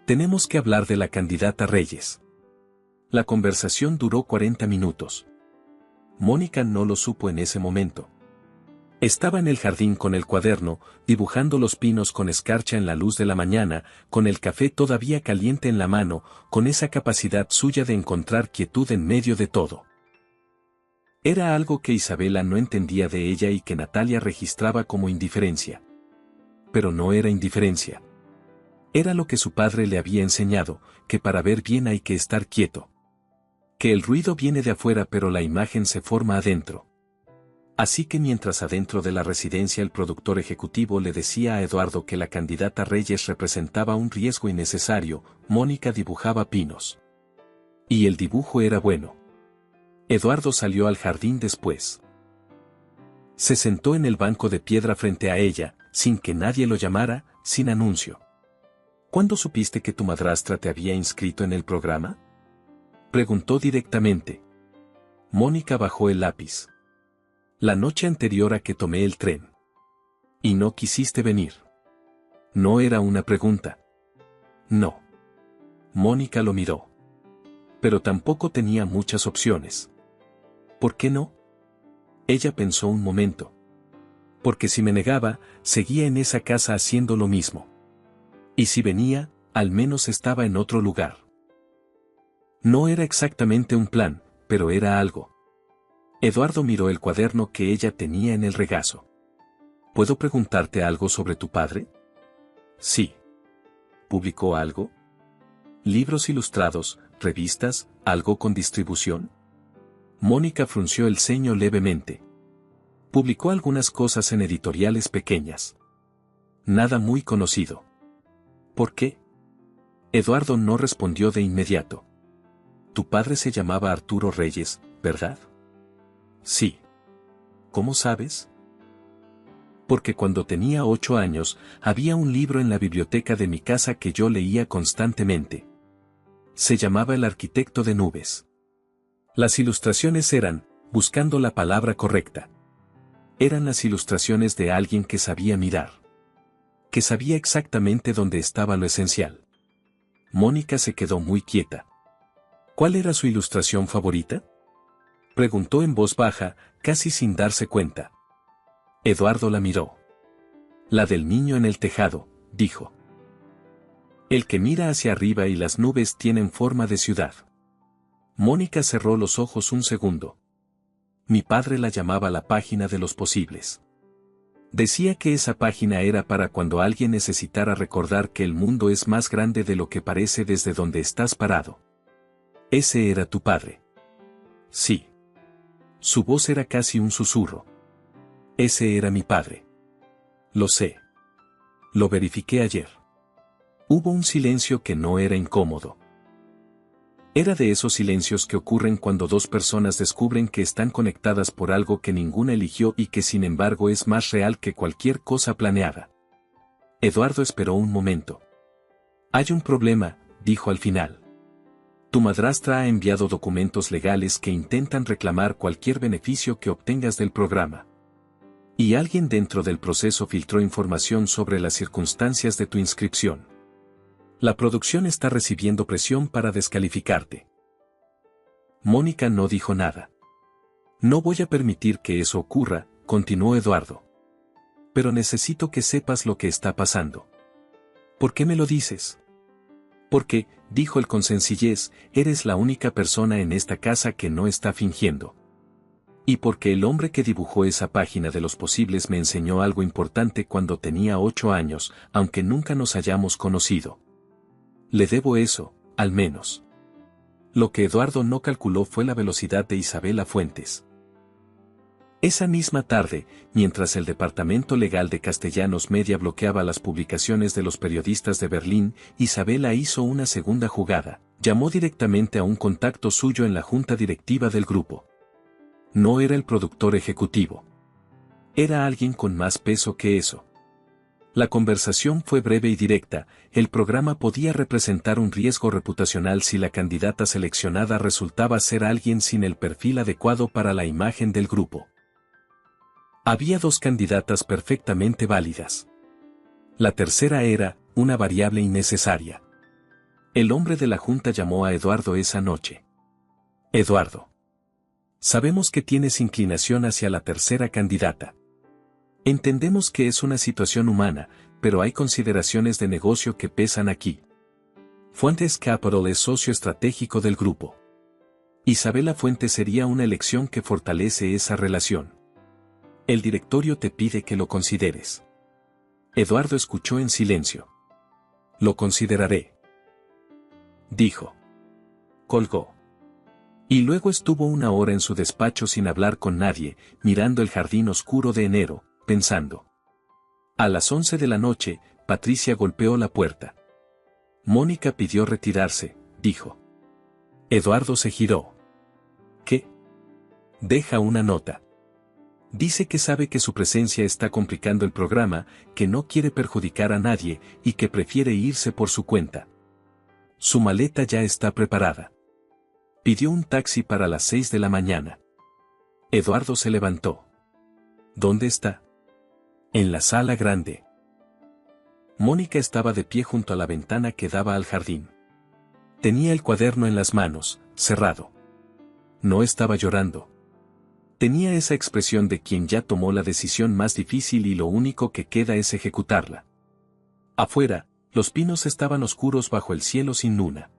Tenemos que hablar de la candidata Reyes. La conversación duró 40 minutos. Mónica no lo supo en ese momento. Estaba en el jardín con el cuaderno, dibujando los pinos con escarcha en la luz de la mañana, con el café todavía caliente en la mano, con esa capacidad suya de encontrar quietud en medio de todo. Era algo que Isabela no entendía de ella y que Natalia registraba como indiferencia. Pero no era indiferencia. Era lo que su padre le había enseñado, que para ver bien hay que estar quieto. Que el ruido viene de afuera pero la imagen se forma adentro. Así que mientras adentro de la residencia el productor ejecutivo le decía a Eduardo que la candidata Reyes representaba un riesgo innecesario, Mónica dibujaba pinos. Y el dibujo era bueno. Eduardo salió al jardín después. Se sentó en el banco de piedra frente a ella, sin que nadie lo llamara, sin anuncio. ¿Cuándo supiste que tu madrastra te había inscrito en el programa? Preguntó directamente. Mónica bajó el lápiz. La noche anterior a que tomé el tren. ¿Y no quisiste venir? No era una pregunta. No. Mónica lo miró. Pero tampoco tenía muchas opciones. ¿Por qué no? Ella pensó un momento. Porque si me negaba, seguía en esa casa haciendo lo mismo. Y si venía, al menos estaba en otro lugar. No era exactamente un plan, pero era algo. Eduardo miró el cuaderno que ella tenía en el regazo. ¿Puedo preguntarte algo sobre tu padre? Sí. ¿Publicó algo? ¿Libros ilustrados, revistas, algo con distribución? Mónica frunció el ceño levemente. Publicó algunas cosas en editoriales pequeñas. Nada muy conocido. ¿Por qué? Eduardo no respondió de inmediato. Tu padre se llamaba Arturo Reyes, ¿verdad? Sí. ¿Cómo sabes? Porque cuando tenía 8 años, había un libro en la biblioteca de mi casa que yo leía constantemente. Se llamaba El arquitecto de nubes. Las ilustraciones eran, buscando la palabra correcta. Eran las ilustraciones de alguien que sabía mirar. Que sabía exactamente dónde estaba lo esencial. Mónica se quedó muy quieta. ¿Cuál era su ilustración favorita? Preguntó en voz baja, casi sin darse cuenta. Eduardo la miró. La del niño en el tejado, dijo. El que mira hacia arriba y las nubes tienen forma de ciudad. Mónica cerró los ojos un segundo. Mi padre la llamaba la página de los posibles. Decía que esa página era para cuando alguien necesitara recordar que el mundo es más grande de lo que parece desde donde estás parado. Ese era tu padre. Sí. Su voz era casi un susurro. Ese era mi padre. Lo sé. Lo verifiqué ayer. Hubo un silencio que no era incómodo. Era de esos silencios que ocurren cuando dos personas descubren que están conectadas por algo que ninguna eligió y que sin embargo es más real que cualquier cosa planeada. Eduardo esperó un momento. Hay un problema, dijo al final. Tu madrastra ha enviado documentos legales que intentan reclamar cualquier beneficio que obtengas del programa. Y alguien dentro del proceso filtró información sobre las circunstancias de tu inscripción. La producción está recibiendo presión para descalificarte. Mónica no dijo nada. No voy a permitir que eso ocurra, continuó Eduardo. Pero necesito que sepas lo que está pasando. ¿Por qué me lo dices? Porque, dijo él con sencillez, eres la única persona en esta casa que no está fingiendo. Y porque el hombre que dibujó esa página de los posibles me enseñó algo importante cuando tenía 8 años, aunque nunca nos hayamos conocido. Le debo eso, al menos. Lo que Eduardo no calculó fue la velocidad de Isabela Fuentes. Esa misma tarde, mientras el Departamento Legal de Castellanos Media bloqueaba las publicaciones de los periodistas de Berlín, Isabela hizo una segunda jugada, llamó directamente a un contacto suyo en la junta directiva del grupo. No era el productor ejecutivo. Era alguien con más peso que eso. La conversación fue breve y directa, el programa podía representar un riesgo reputacional si la candidata seleccionada resultaba ser alguien sin el perfil adecuado para la imagen del grupo. Había 2 candidatas perfectamente válidas. La tercera era, una variable innecesaria. El hombre de la junta llamó a Eduardo esa noche. Eduardo. Sabemos que tienes inclinación hacia la tercera candidata. Entendemos que es una situación humana, pero hay consideraciones de negocio que pesan aquí. Fuentes Capital es socio estratégico del grupo. Isabela Fuentes sería una elección que fortalece esa relación. El directorio te pide que lo consideres. Eduardo escuchó en silencio. Lo consideraré, dijo. Colgó. Y luego estuvo 1 hora en su despacho sin hablar con nadie, mirando el jardín oscuro de enero, pensando. A las 11 de la noche, Patricia golpeó la puerta. Mónica pidió retirarse, dijo. Eduardo se giró. ¿Qué? Deja una nota. Dice que sabe que su presencia está complicando el programa, que no quiere perjudicar a nadie y que prefiere irse por su cuenta. Su maleta ya está preparada. Pidió un taxi para las 6 de la mañana. Eduardo se levantó. ¿Dónde está? En la sala grande. Mónica estaba de pie junto a la ventana que daba al jardín. Tenía el cuaderno en las manos, cerrado. No estaba llorando. Tenía esa expresión de quien ya tomó la decisión más difícil y lo único que queda es ejecutarla. Afuera, los pinos estaban oscuros bajo el cielo sin luna.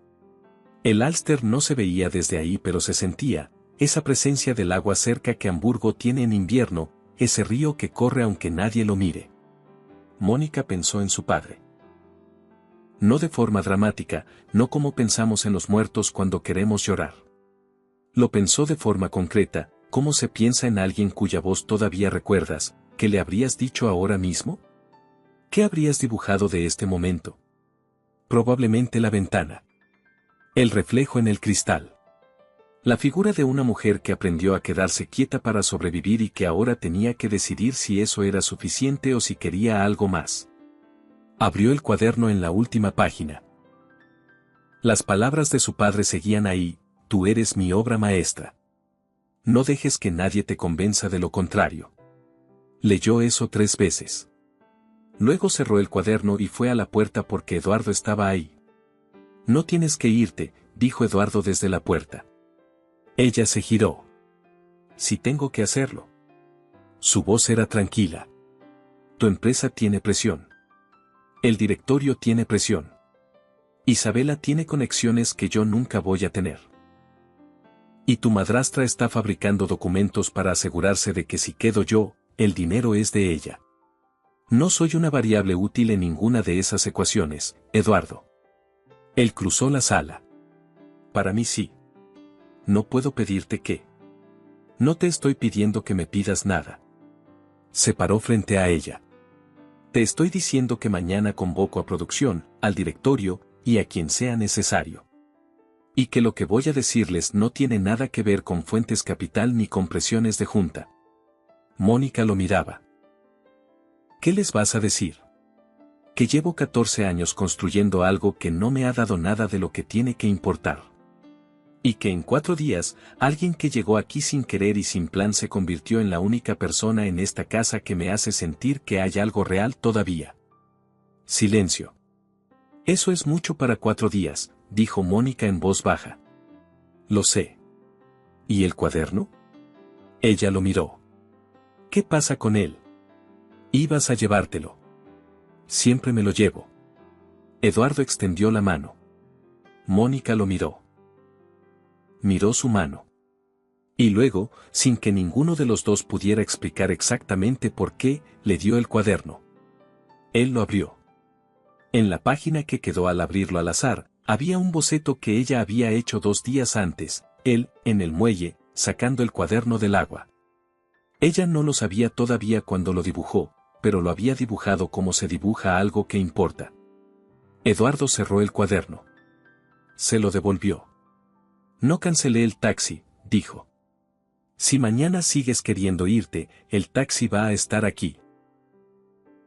El Alster no se veía desde ahí pero se sentía, esa presencia del agua cerca que Hamburgo tiene en invierno, ese río que corre aunque nadie lo mire. Mónica pensó en su padre. No de forma dramática, no como pensamos en los muertos cuando queremos llorar. Lo pensó de forma concreta, como se piensa en alguien cuya voz todavía recuerdas, ¿qué le habrías dicho ahora mismo? ¿Qué habrías dibujado de este momento? Probablemente la ventana. El reflejo en el cristal. La figura de una mujer que aprendió a quedarse quieta para sobrevivir y que ahora tenía que decidir si eso era suficiente o si quería algo más. Abrió el cuaderno en la última página. Las palabras de su padre seguían ahí, tú eres mi obra maestra. No dejes que nadie te convenza de lo contrario. Leyó eso 3 veces. Luego cerró el cuaderno y fue a la puerta porque Eduardo estaba ahí. No tienes que irte, dijo Eduardo desde la puerta. Ella se giró. Si tengo que hacerlo. Su voz era tranquila. Tu empresa tiene presión. El directorio tiene presión. Isabela tiene conexiones que yo nunca voy a tener. Y tu madrastra está fabricando documentos para asegurarse de que si quedo yo, el dinero es de ella. No soy una variable útil en ninguna de esas ecuaciones, Eduardo. Él cruzó la sala. Para mí sí. No puedo pedirte que. No te estoy pidiendo que me pidas nada. Se paró frente a ella. Te estoy diciendo que mañana convoco a producción, al directorio, y a quien sea necesario. Y que lo que voy a decirles no tiene nada que ver con Fuentes Capital ni con presiones de junta. Mónica lo miraba. ¿Qué les vas a decir? Que llevo 14 años construyendo algo que no me ha dado nada de lo que tiene que importar. Y que en 4 días, alguien que llegó aquí sin querer y sin plan se convirtió en la única persona en esta casa que me hace sentir que hay algo real todavía. Silencio. Eso es mucho para 4 días, dijo Mónica en voz baja. Lo sé. ¿Y el cuaderno? Ella lo miró. ¿Qué pasa con él? Ibas a llevártelo. Siempre me lo llevo. Eduardo extendió la mano. Mónica lo miró. Miró su mano. Y luego, sin que ninguno de los dos pudiera explicar exactamente por qué, le dio el cuaderno. Él lo abrió. En la página que quedó al abrirlo al azar, había un boceto que ella había hecho 2 días antes, él, en el muelle, sacando el cuaderno del agua. Ella no lo sabía todavía cuando lo dibujó, pero lo había dibujado como se dibuja algo que importa. Eduardo cerró el cuaderno. Se lo devolvió. No cancelé el taxi, dijo. Si mañana sigues queriendo irte, el taxi va a estar aquí.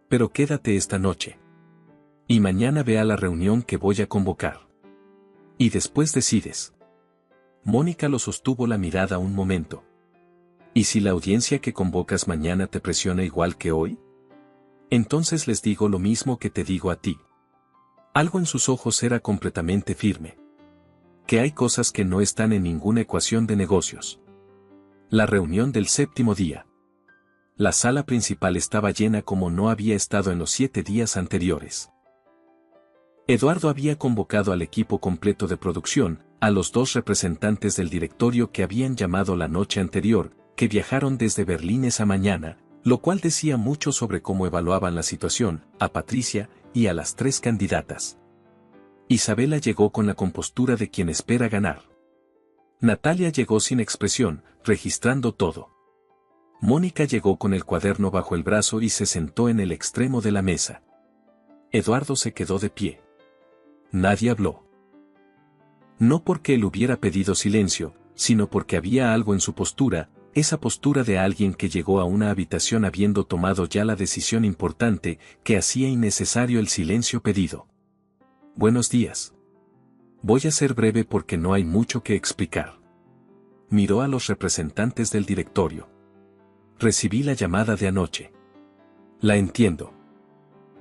Pero quédate esta noche. Y mañana ve a la reunión que voy a convocar. Y después decides. Mónica lo sostuvo la mirada un momento. ¿Y si la audiencia que convocas mañana te presiona igual que hoy? Entonces les digo lo mismo que te digo a ti. Algo en sus ojos era completamente firme. Que hay cosas que no están en ninguna ecuación de negocios. La reunión del 7º día. La sala principal estaba llena como no había estado en los 7 días anteriores. Eduardo había convocado al equipo completo de producción, a los 2 representantes del directorio que habían llamado la noche anterior, que viajaron desde Berlín esa mañana, lo cual decía mucho sobre cómo evaluaban la situación, a Patricia y a las 3 candidatas. Isabela llegó con la compostura de quien espera ganar. Natalia llegó sin expresión, registrando todo. Mónica llegó con el cuaderno bajo el brazo y se sentó en el extremo de la mesa. Eduardo se quedó de pie. Nadie habló. No porque él hubiera pedido silencio, sino porque había algo en su postura, esa postura de alguien que llegó a una habitación habiendo tomado ya la decisión importante, que hacía innecesario el silencio pedido. Buenos días. Voy a ser breve porque no hay mucho que explicar. Miró a los representantes del directorio. Recibí la llamada de anoche. La entiendo.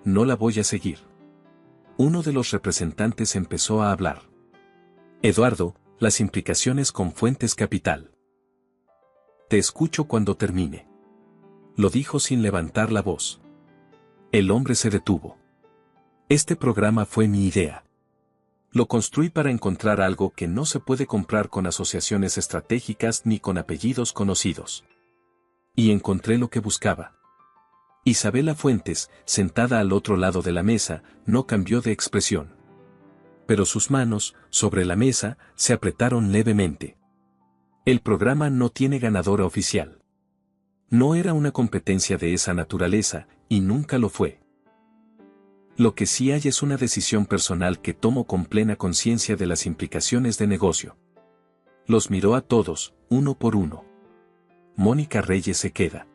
No la voy a seguir. Uno de los representantes empezó a hablar. Eduardo, las implicaciones con Fuentes Capital. Te escucho cuando termine. Lo dijo sin levantar la voz. El hombre se detuvo. Este programa fue mi idea. Lo construí para encontrar algo que no se puede comprar con asociaciones estratégicas ni con apellidos conocidos. Y encontré lo que buscaba. Isabela Fuentes, sentada al otro lado de la mesa, no cambió de expresión. Pero sus manos, sobre la mesa, se apretaron levemente. El programa no tiene ganadora oficial. No era una competencia de esa naturaleza, y nunca lo fue. Lo que sí hay es una decisión personal que tomo con plena conciencia de las implicaciones de negocio. Los miró a todos, uno por uno. Mónica Reyes se queda.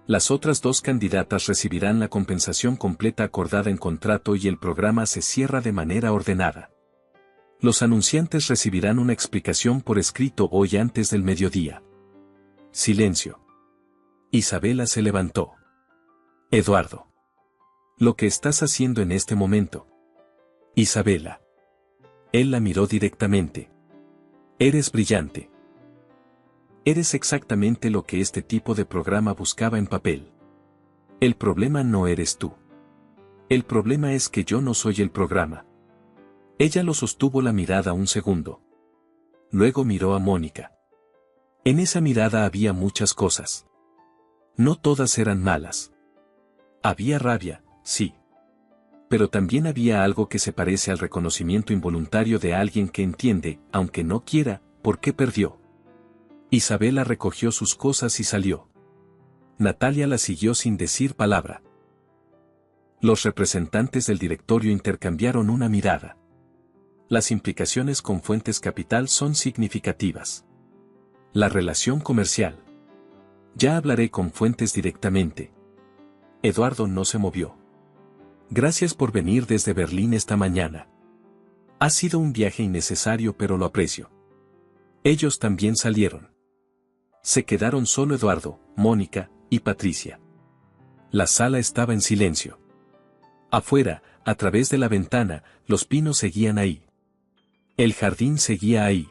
Las otras 2 candidatas recibirán la compensación completa acordada en contrato y el programa se cierra de manera ordenada. Los anunciantes recibirán una explicación por escrito hoy antes del mediodía. Silencio. Isabela se levantó. Eduardo. Lo que estás haciendo en este momento. Isabela. Él la miró directamente. Eres brillante. Eres exactamente lo que este tipo de programa buscaba en papel. El problema no eres tú. El problema es que yo no soy el programa. Ella lo sostuvo la mirada un segundo. Luego miró a Mónica. En esa mirada había muchas cosas. No todas eran malas. Había rabia, sí. Pero también había algo que se parece al reconocimiento involuntario de alguien que entiende, aunque no quiera, por qué perdió. Isabela recogió sus cosas y salió. Natalia la siguió sin decir palabra. Los representantes del directorio intercambiaron una mirada. Las implicaciones con Fuentes Capital son significativas. La relación comercial. Ya hablaré con Fuentes directamente. Eduardo no se movió. Gracias por venir desde Berlín esta mañana. Ha sido un viaje innecesario, pero lo aprecio. Ellos también salieron. Se quedaron solo Eduardo, Mónica y Patricia. La sala estaba en silencio. Afuera, a través de la ventana, los pinos seguían ahí. El jardín seguía ahí.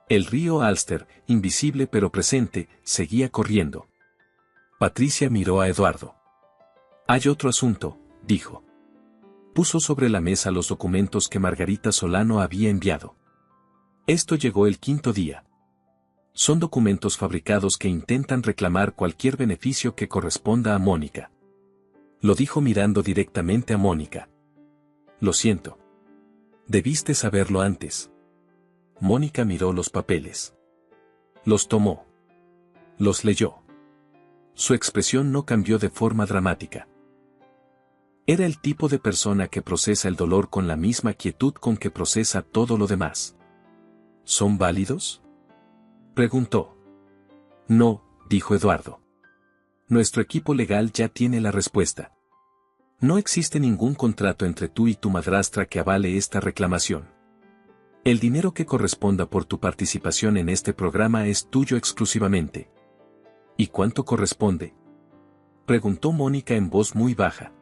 El río Alster, invisible pero presente, seguía corriendo. Patricia miró a Eduardo. Hay otro asunto, dijo. Puso sobre la mesa los documentos que Margarita Solano había enviado. Esto llegó el quinto día. Son documentos fabricados que intentan reclamar cualquier beneficio que corresponda a Mónica. Lo dijo mirando directamente a Mónica. Lo siento. Debiste saberlo antes. Mónica miró los papeles. Los tomó. Los leyó. Su expresión no cambió de forma dramática. Era el tipo de persona que procesa el dolor con la misma quietud con que procesa todo lo demás. ¿Son válidos?, preguntó. No, dijo Eduardo. Nuestro equipo legal ya tiene la respuesta. No existe ningún contrato entre tú y tu madrastra que avale esta reclamación. El dinero que corresponda por tu participación en este programa es tuyo exclusivamente. ¿Y cuánto corresponde?, preguntó Mónica en voz muy baja.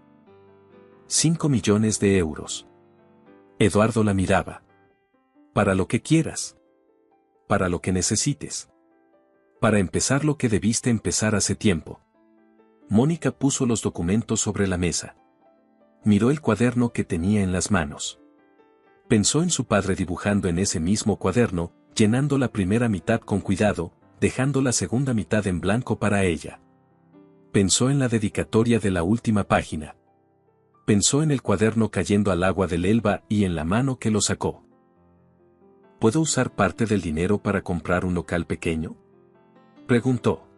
5 millones de euros. Eduardo la miraba. Para lo que quieras. Para lo que necesites. Para empezar lo que debiste empezar hace tiempo. Mónica puso los documentos sobre la mesa. Miró el cuaderno que tenía en las manos. Pensó en su padre dibujando en ese mismo cuaderno, llenando la primera mitad con cuidado, dejando la segunda mitad en blanco para ella. Pensó en la dedicatoria de la última página. Pensó en el cuaderno cayendo al agua del Elba y en la mano que lo sacó. ¿Puedo usar parte del dinero para comprar un local pequeño?, preguntó.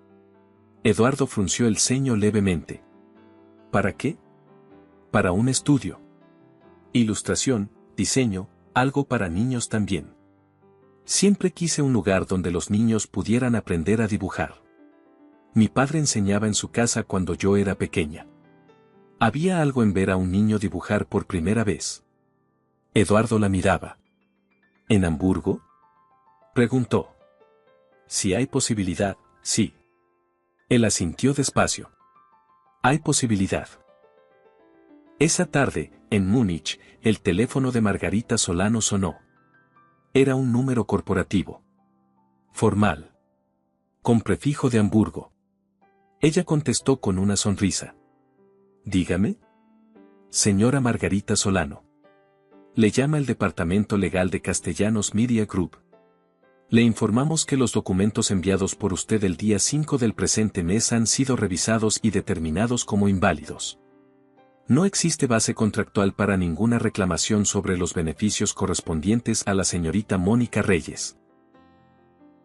Eduardo frunció el ceño levemente. ¿Para qué? Para un estudio. Ilustración, diseño, algo para niños también. Siempre quise un lugar donde los niños pudieran aprender a dibujar. Mi padre enseñaba en su casa cuando yo era pequeña. Había algo en ver a un niño dibujar por primera vez. Eduardo la miraba. ¿En Hamburgo?, preguntó. Si hay posibilidad, sí. Él asintió despacio. Hay posibilidad. Esa tarde, en Múnich, el teléfono de Margarita Solano sonó. Era un número corporativo. Formal. Con prefijo de Hamburgo. Ella contestó con una sonrisa. Dígame. Señora Margarita Solano. Le llama el Departamento Legal de Castellanos Media Group. Le informamos que los documentos enviados por usted el día 5 del presente mes han sido revisados y determinados como inválidos. No existe base contractual para ninguna reclamación sobre los beneficios correspondientes a la señorita Mónica Reyes.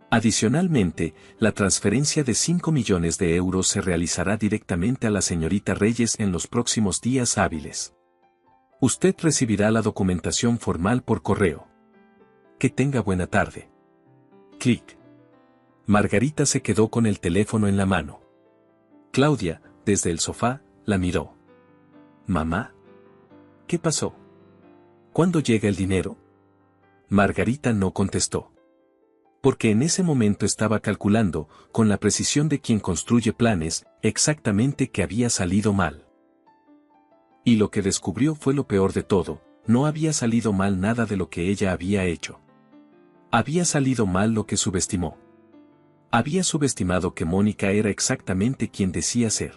Adicionalmente, la transferencia de 5 millones de euros se realizará directamente a la señorita Reyes en los próximos días hábiles. Usted recibirá la documentación formal por correo. Que tenga buena tarde. Clic. Margarita se quedó con el teléfono en la mano. Claudia, desde el sofá, la miró. ¿Mamá? ¿Qué pasó? ¿Cuándo llega el dinero? Margarita no contestó. Porque en ese momento estaba calculando, con la precisión de quien construye planes, exactamente qué había salido mal. Y lo que descubrió fue lo peor de todo, no había salido mal nada de lo que ella había hecho. Había salido mal lo que subestimó. Había subestimado que Mónica era exactamente quien decía ser.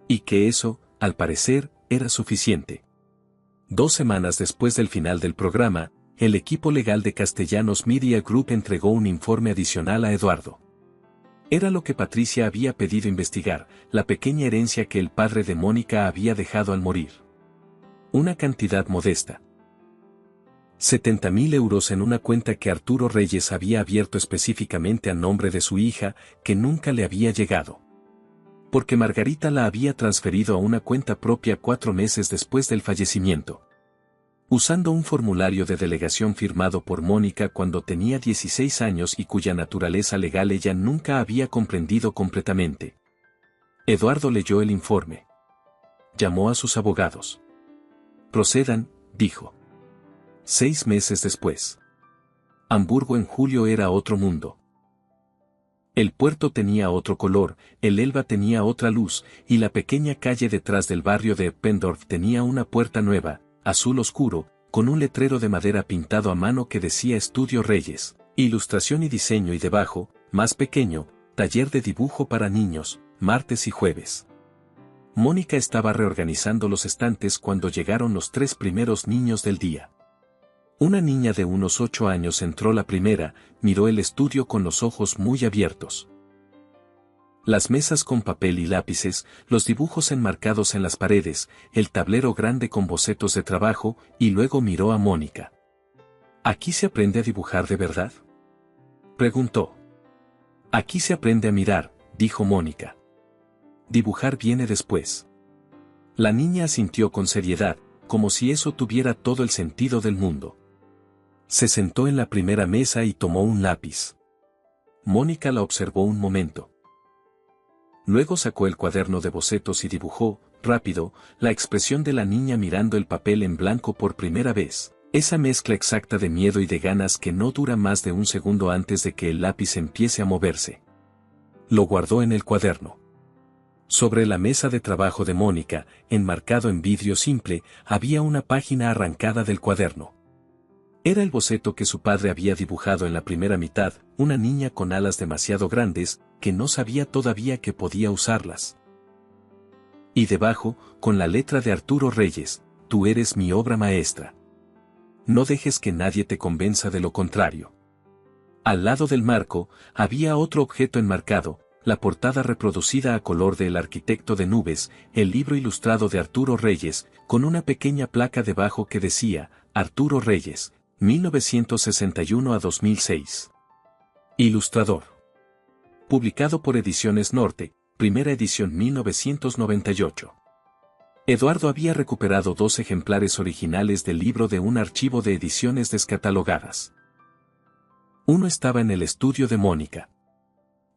Y que eso, al parecer, era suficiente. 2 semanas después del final del programa, el equipo legal de Castellanos Media Group entregó un informe adicional a Eduardo. Era lo que Patricia había pedido investigar, la pequeña herencia que el padre de Mónica había dejado al morir. Una cantidad modesta. 70.000 euros en una cuenta que Arturo Reyes había abierto específicamente a nombre de su hija, que nunca le había llegado. Porque Margarita la había transferido a una cuenta propia 4 meses después del fallecimiento. Usando un formulario de delegación firmado por Mónica cuando tenía 16 años y cuya naturaleza legal ella nunca había comprendido completamente. Eduardo leyó el informe. Llamó a sus abogados. Procedan, dijo. 6 meses después. Hamburgo en julio era otro mundo. El puerto tenía otro color, el Elba tenía otra luz, y la pequeña calle detrás del barrio de Eppendorf tenía una puerta nueva, azul oscuro, con un letrero de madera pintado a mano que decía Estudio Reyes, Ilustración y Diseño y debajo, más pequeño, Taller de Dibujo para Niños, martes y jueves. Mónica estaba reorganizando los estantes cuando llegaron los 3 primeros niños del día. Una niña de unos 8 años entró la primera, miró el estudio con los ojos muy abiertos. Las mesas con papel y lápices, los dibujos enmarcados en las paredes, el tablero grande con bocetos de trabajo, y luego miró a Mónica. ¿Aquí se aprende a dibujar de verdad?, preguntó. Aquí se aprende a mirar, dijo Mónica. Dibujar viene después. La niña asintió con seriedad, como si eso tuviera todo el sentido del mundo. Se sentó en la primera mesa y tomó un lápiz. Mónica la observó un momento. Luego sacó el cuaderno de bocetos y dibujó, rápido, la expresión de la niña mirando el papel en blanco por primera vez, esa mezcla exacta de miedo y de ganas que no dura más de un segundo antes de que el lápiz empiece a moverse. Lo guardó en el cuaderno. Sobre la mesa de trabajo de Mónica, enmarcado en vidrio simple, había una página arrancada del cuaderno. Era el boceto que su padre había dibujado en la primera mitad, una niña con alas demasiado grandes, que no sabía todavía que podía usarlas. Y debajo, con la letra de Arturo Reyes, tú eres mi obra maestra. No dejes que nadie te convenza de lo contrario. Al lado del marco, había otro objeto enmarcado, la portada reproducida a color del Arquitecto de Nubes, el libro ilustrado de Arturo Reyes, con una pequeña placa debajo que decía, Arturo Reyes, 1961 a 2006. Ilustrador. Publicado por Ediciones Norte, primera edición 1998. Eduardo había recuperado 2 ejemplares originales del libro de un archivo de ediciones descatalogadas. Uno estaba en el estudio de Mónica.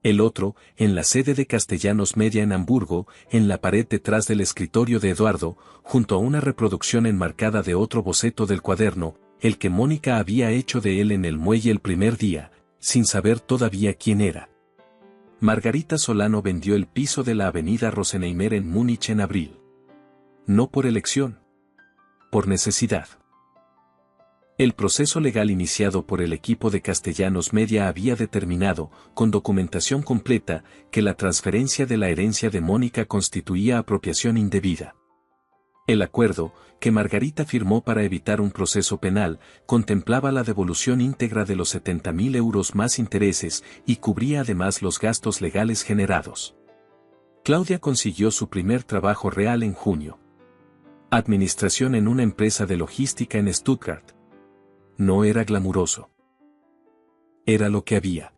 El otro, en la sede de Castellanos Media en Hamburgo, en la pared detrás del escritorio de Eduardo, junto a una reproducción enmarcada de otro boceto del cuaderno, el que Mónica había hecho de él en el muelle el primer día, sin saber todavía quién era. Margarita Solano vendió el piso de la avenida Rosenheimer en Múnich en abril. No por elección. Por necesidad. El proceso legal iniciado por el equipo de Castellanos Media había determinado, con documentación completa, que la transferencia de la herencia de Mónica constituía apropiación indebida. El acuerdo, que Margarita firmó para evitar un proceso penal, contemplaba la devolución íntegra de los 70.000 euros más intereses y cubría además los gastos legales generados. Claudia consiguió su primer trabajo real en junio. Administración en una empresa de logística en Stuttgart. No era glamuroso. Era lo que había.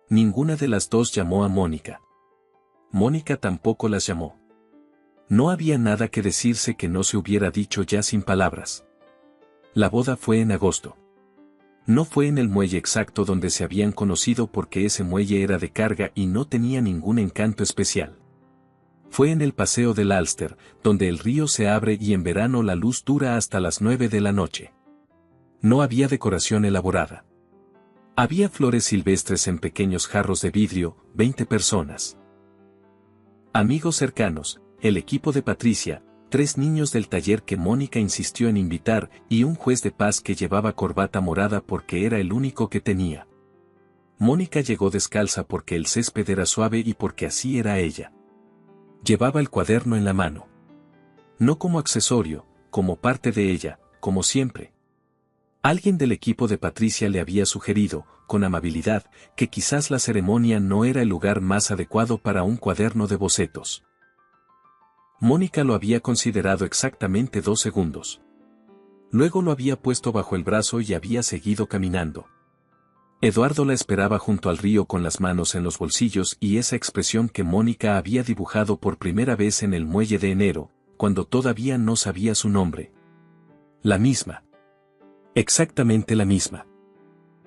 Ninguna de las dos llamó a Mónica. Mónica tampoco las llamó. No había nada que decirse que no se hubiera dicho ya sin palabras. La boda fue en agosto. No fue en el muelle exacto donde se habían conocido porque ese muelle era de carga y no tenía ningún encanto especial. Fue en el paseo del Alster, donde el río se abre y en verano la luz dura hasta las 9 de la noche. No había decoración elaborada. Había flores silvestres en pequeños jarros de vidrio, 20 personas. Amigos cercanos, el equipo de Patricia, 3 niños del taller que Mónica insistió en invitar y un juez de paz que llevaba corbata morada porque era el único que tenía. Mónica llegó descalza porque el césped era suave y porque así era ella. Llevaba el cuaderno en la mano. No como accesorio, como parte de ella, como siempre. Alguien del equipo de Patricia le había sugerido, con amabilidad, que quizás la ceremonia no era el lugar más adecuado para un cuaderno de bocetos. Mónica lo había considerado exactamente 2 segundos. Luego lo había puesto bajo el brazo y había seguido caminando. Eduardo la esperaba junto al río con las manos en los bolsillos y esa expresión que Mónica había dibujado por primera vez en el muelle de enero, cuando todavía no sabía su nombre. La misma. Exactamente la misma.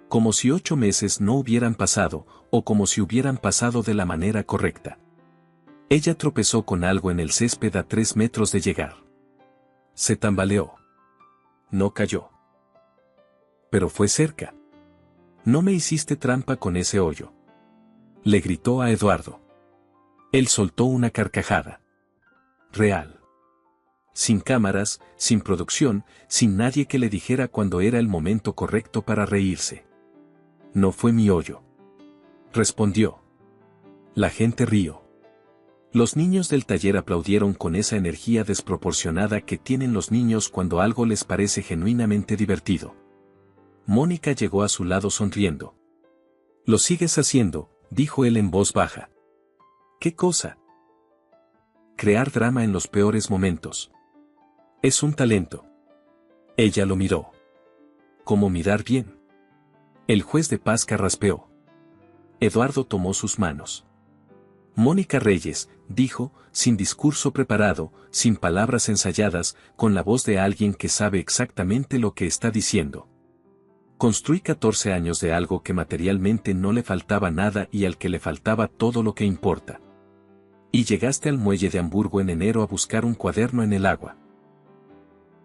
Como si 8 meses no hubieran pasado, o como si hubieran pasado de la manera correcta. Ella tropezó con algo en el césped a 3 metros de llegar. Se tambaleó. No cayó. Pero fue cerca. No me hiciste trampa con ese hoyo. Le gritó a Eduardo. Él soltó una carcajada. Real. Sin cámaras, sin producción, sin nadie que le dijera cuando era el momento correcto para reírse. No fue mi hoyo. Respondió. La gente rió. Los niños del taller aplaudieron con esa energía desproporcionada que tienen los niños cuando algo les parece genuinamente divertido. Mónica llegó a su lado sonriendo. Lo sigues haciendo, dijo él en voz baja. ¿Qué cosa? Crear drama en los peores momentos. Es un talento. Ella lo miró. ¿Cómo mirar bien? El juez de paz carraspeó. Eduardo tomó sus manos. Mónica Reyes, dijo, sin discurso preparado, sin palabras ensayadas, con la voz de alguien que sabe exactamente lo que está diciendo. Construí 14 años de algo que materialmente no le faltaba nada y al que le faltaba todo lo que importa. Y llegaste al muelle de Hamburgo en enero a buscar un cuaderno en el agua.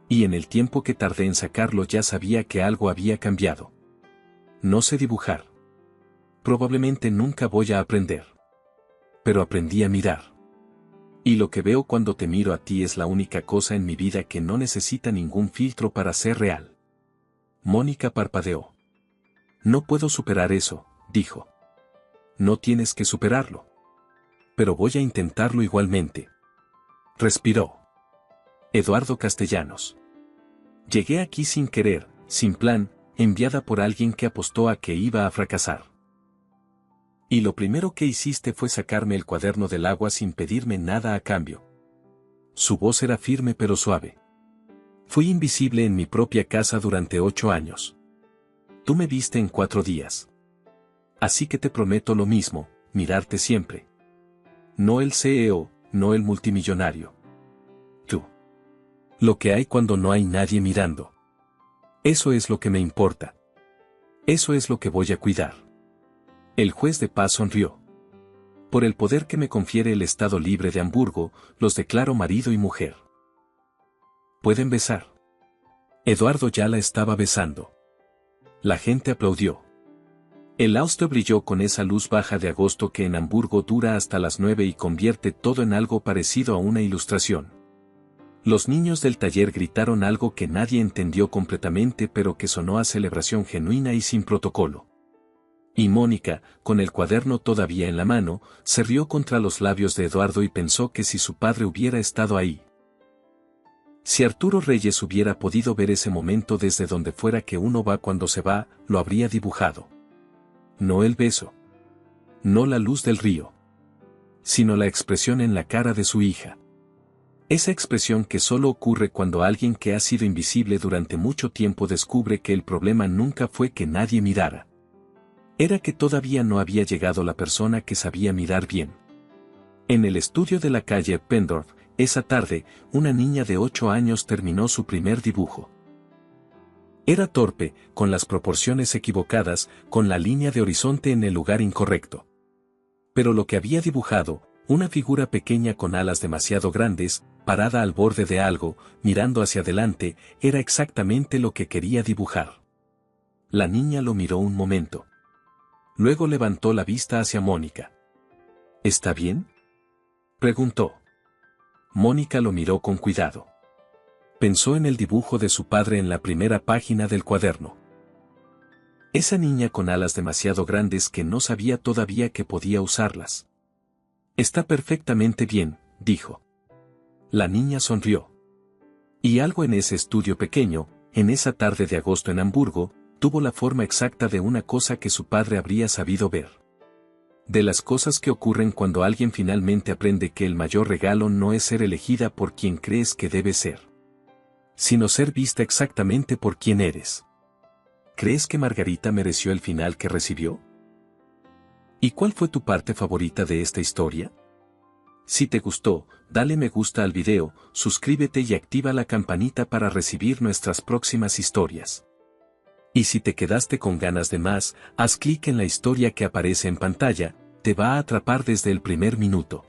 Y en el tiempo que tardé en sacarlo ya sabía que algo había cambiado. No sé dibujar. Probablemente nunca voy a aprender. Pero aprendí a mirar. Y lo que veo cuando te miro a ti es la única cosa en mi vida que no necesita ningún filtro para ser real. Mónica parpadeó. No puedo superar eso, dijo. No tienes que superarlo. Pero voy a intentarlo igualmente. Respiró. Eduardo Castellanos. Llegué aquí sin querer, sin plan, enviada por alguien que apostó a que iba a fracasar. Y lo primero que hiciste fue sacarme el cuaderno del agua sin pedirme nada a cambio. Su voz era firme pero suave. Fui invisible en mi propia casa durante 8 años. Tú me viste en 4 días. Así que te prometo lo mismo, mirarte siempre. No el CEO, no el multimillonario. Tú. Lo que hay cuando no hay nadie mirando. Eso es lo que me importa. Eso es lo que voy a cuidar. El juez de paz sonrió. Por el poder que me confiere el Estado Libre de Hamburgo, los declaro marido y mujer. ¿Pueden besar? Eduardo ya la estaba besando. La gente aplaudió. El austro brilló con esa luz baja de agosto que en Hamburgo dura hasta las 9 y convierte todo en algo parecido a una ilustración. Los niños del taller gritaron algo que nadie entendió completamente pero que sonó a celebración genuina y sin protocolo. Y Mónica, con el cuaderno todavía en la mano, se rió contra los labios de Eduardo y pensó que si su padre hubiera estado ahí. Si Arturo Reyes hubiera podido ver ese momento desde donde fuera que uno va cuando se va, lo habría dibujado. No el beso. No la luz del río. Sino la expresión en la cara de su hija. Esa expresión que solo ocurre cuando alguien que ha sido invisible durante mucho tiempo descubre que el problema nunca fue que nadie mirara. Era que todavía no había llegado la persona que sabía mirar bien. En el estudio de la calle Pendorf, esa tarde, una niña de 8 años terminó su primer dibujo. Era torpe, con las proporciones equivocadas, con la línea de horizonte en el lugar incorrecto. Pero lo que había dibujado, una figura pequeña con alas demasiado grandes, parada al borde de algo, mirando hacia adelante, era exactamente lo que quería dibujar. La niña lo miró un momento. Luego levantó la vista hacia Mónica. ¿Está bien?, preguntó. Mónica lo miró con cuidado. Pensó en el dibujo de su padre en la primera página del cuaderno. Esa niña con alas demasiado grandes que no sabía todavía que podía usarlas. Está perfectamente bien, dijo. La niña sonrió. Y algo en ese estudio pequeño, en esa tarde de agosto en Hamburgo, tuvo la forma exacta de una cosa que su padre habría sabido ver. De las cosas que ocurren cuando alguien finalmente aprende que el mayor regalo no es ser elegida por quien crees que debe ser, sino ser vista exactamente por quien eres. ¿Crees que Margarita mereció el final que recibió? ¿Y cuál fue tu parte favorita de esta historia? Si te gustó, dale me gusta al video, suscríbete y activa la campanita para recibir nuestras próximas historias. Y si te quedaste con ganas de más, haz clic en la historia que aparece en pantalla, te va a atrapar desde el primer minuto.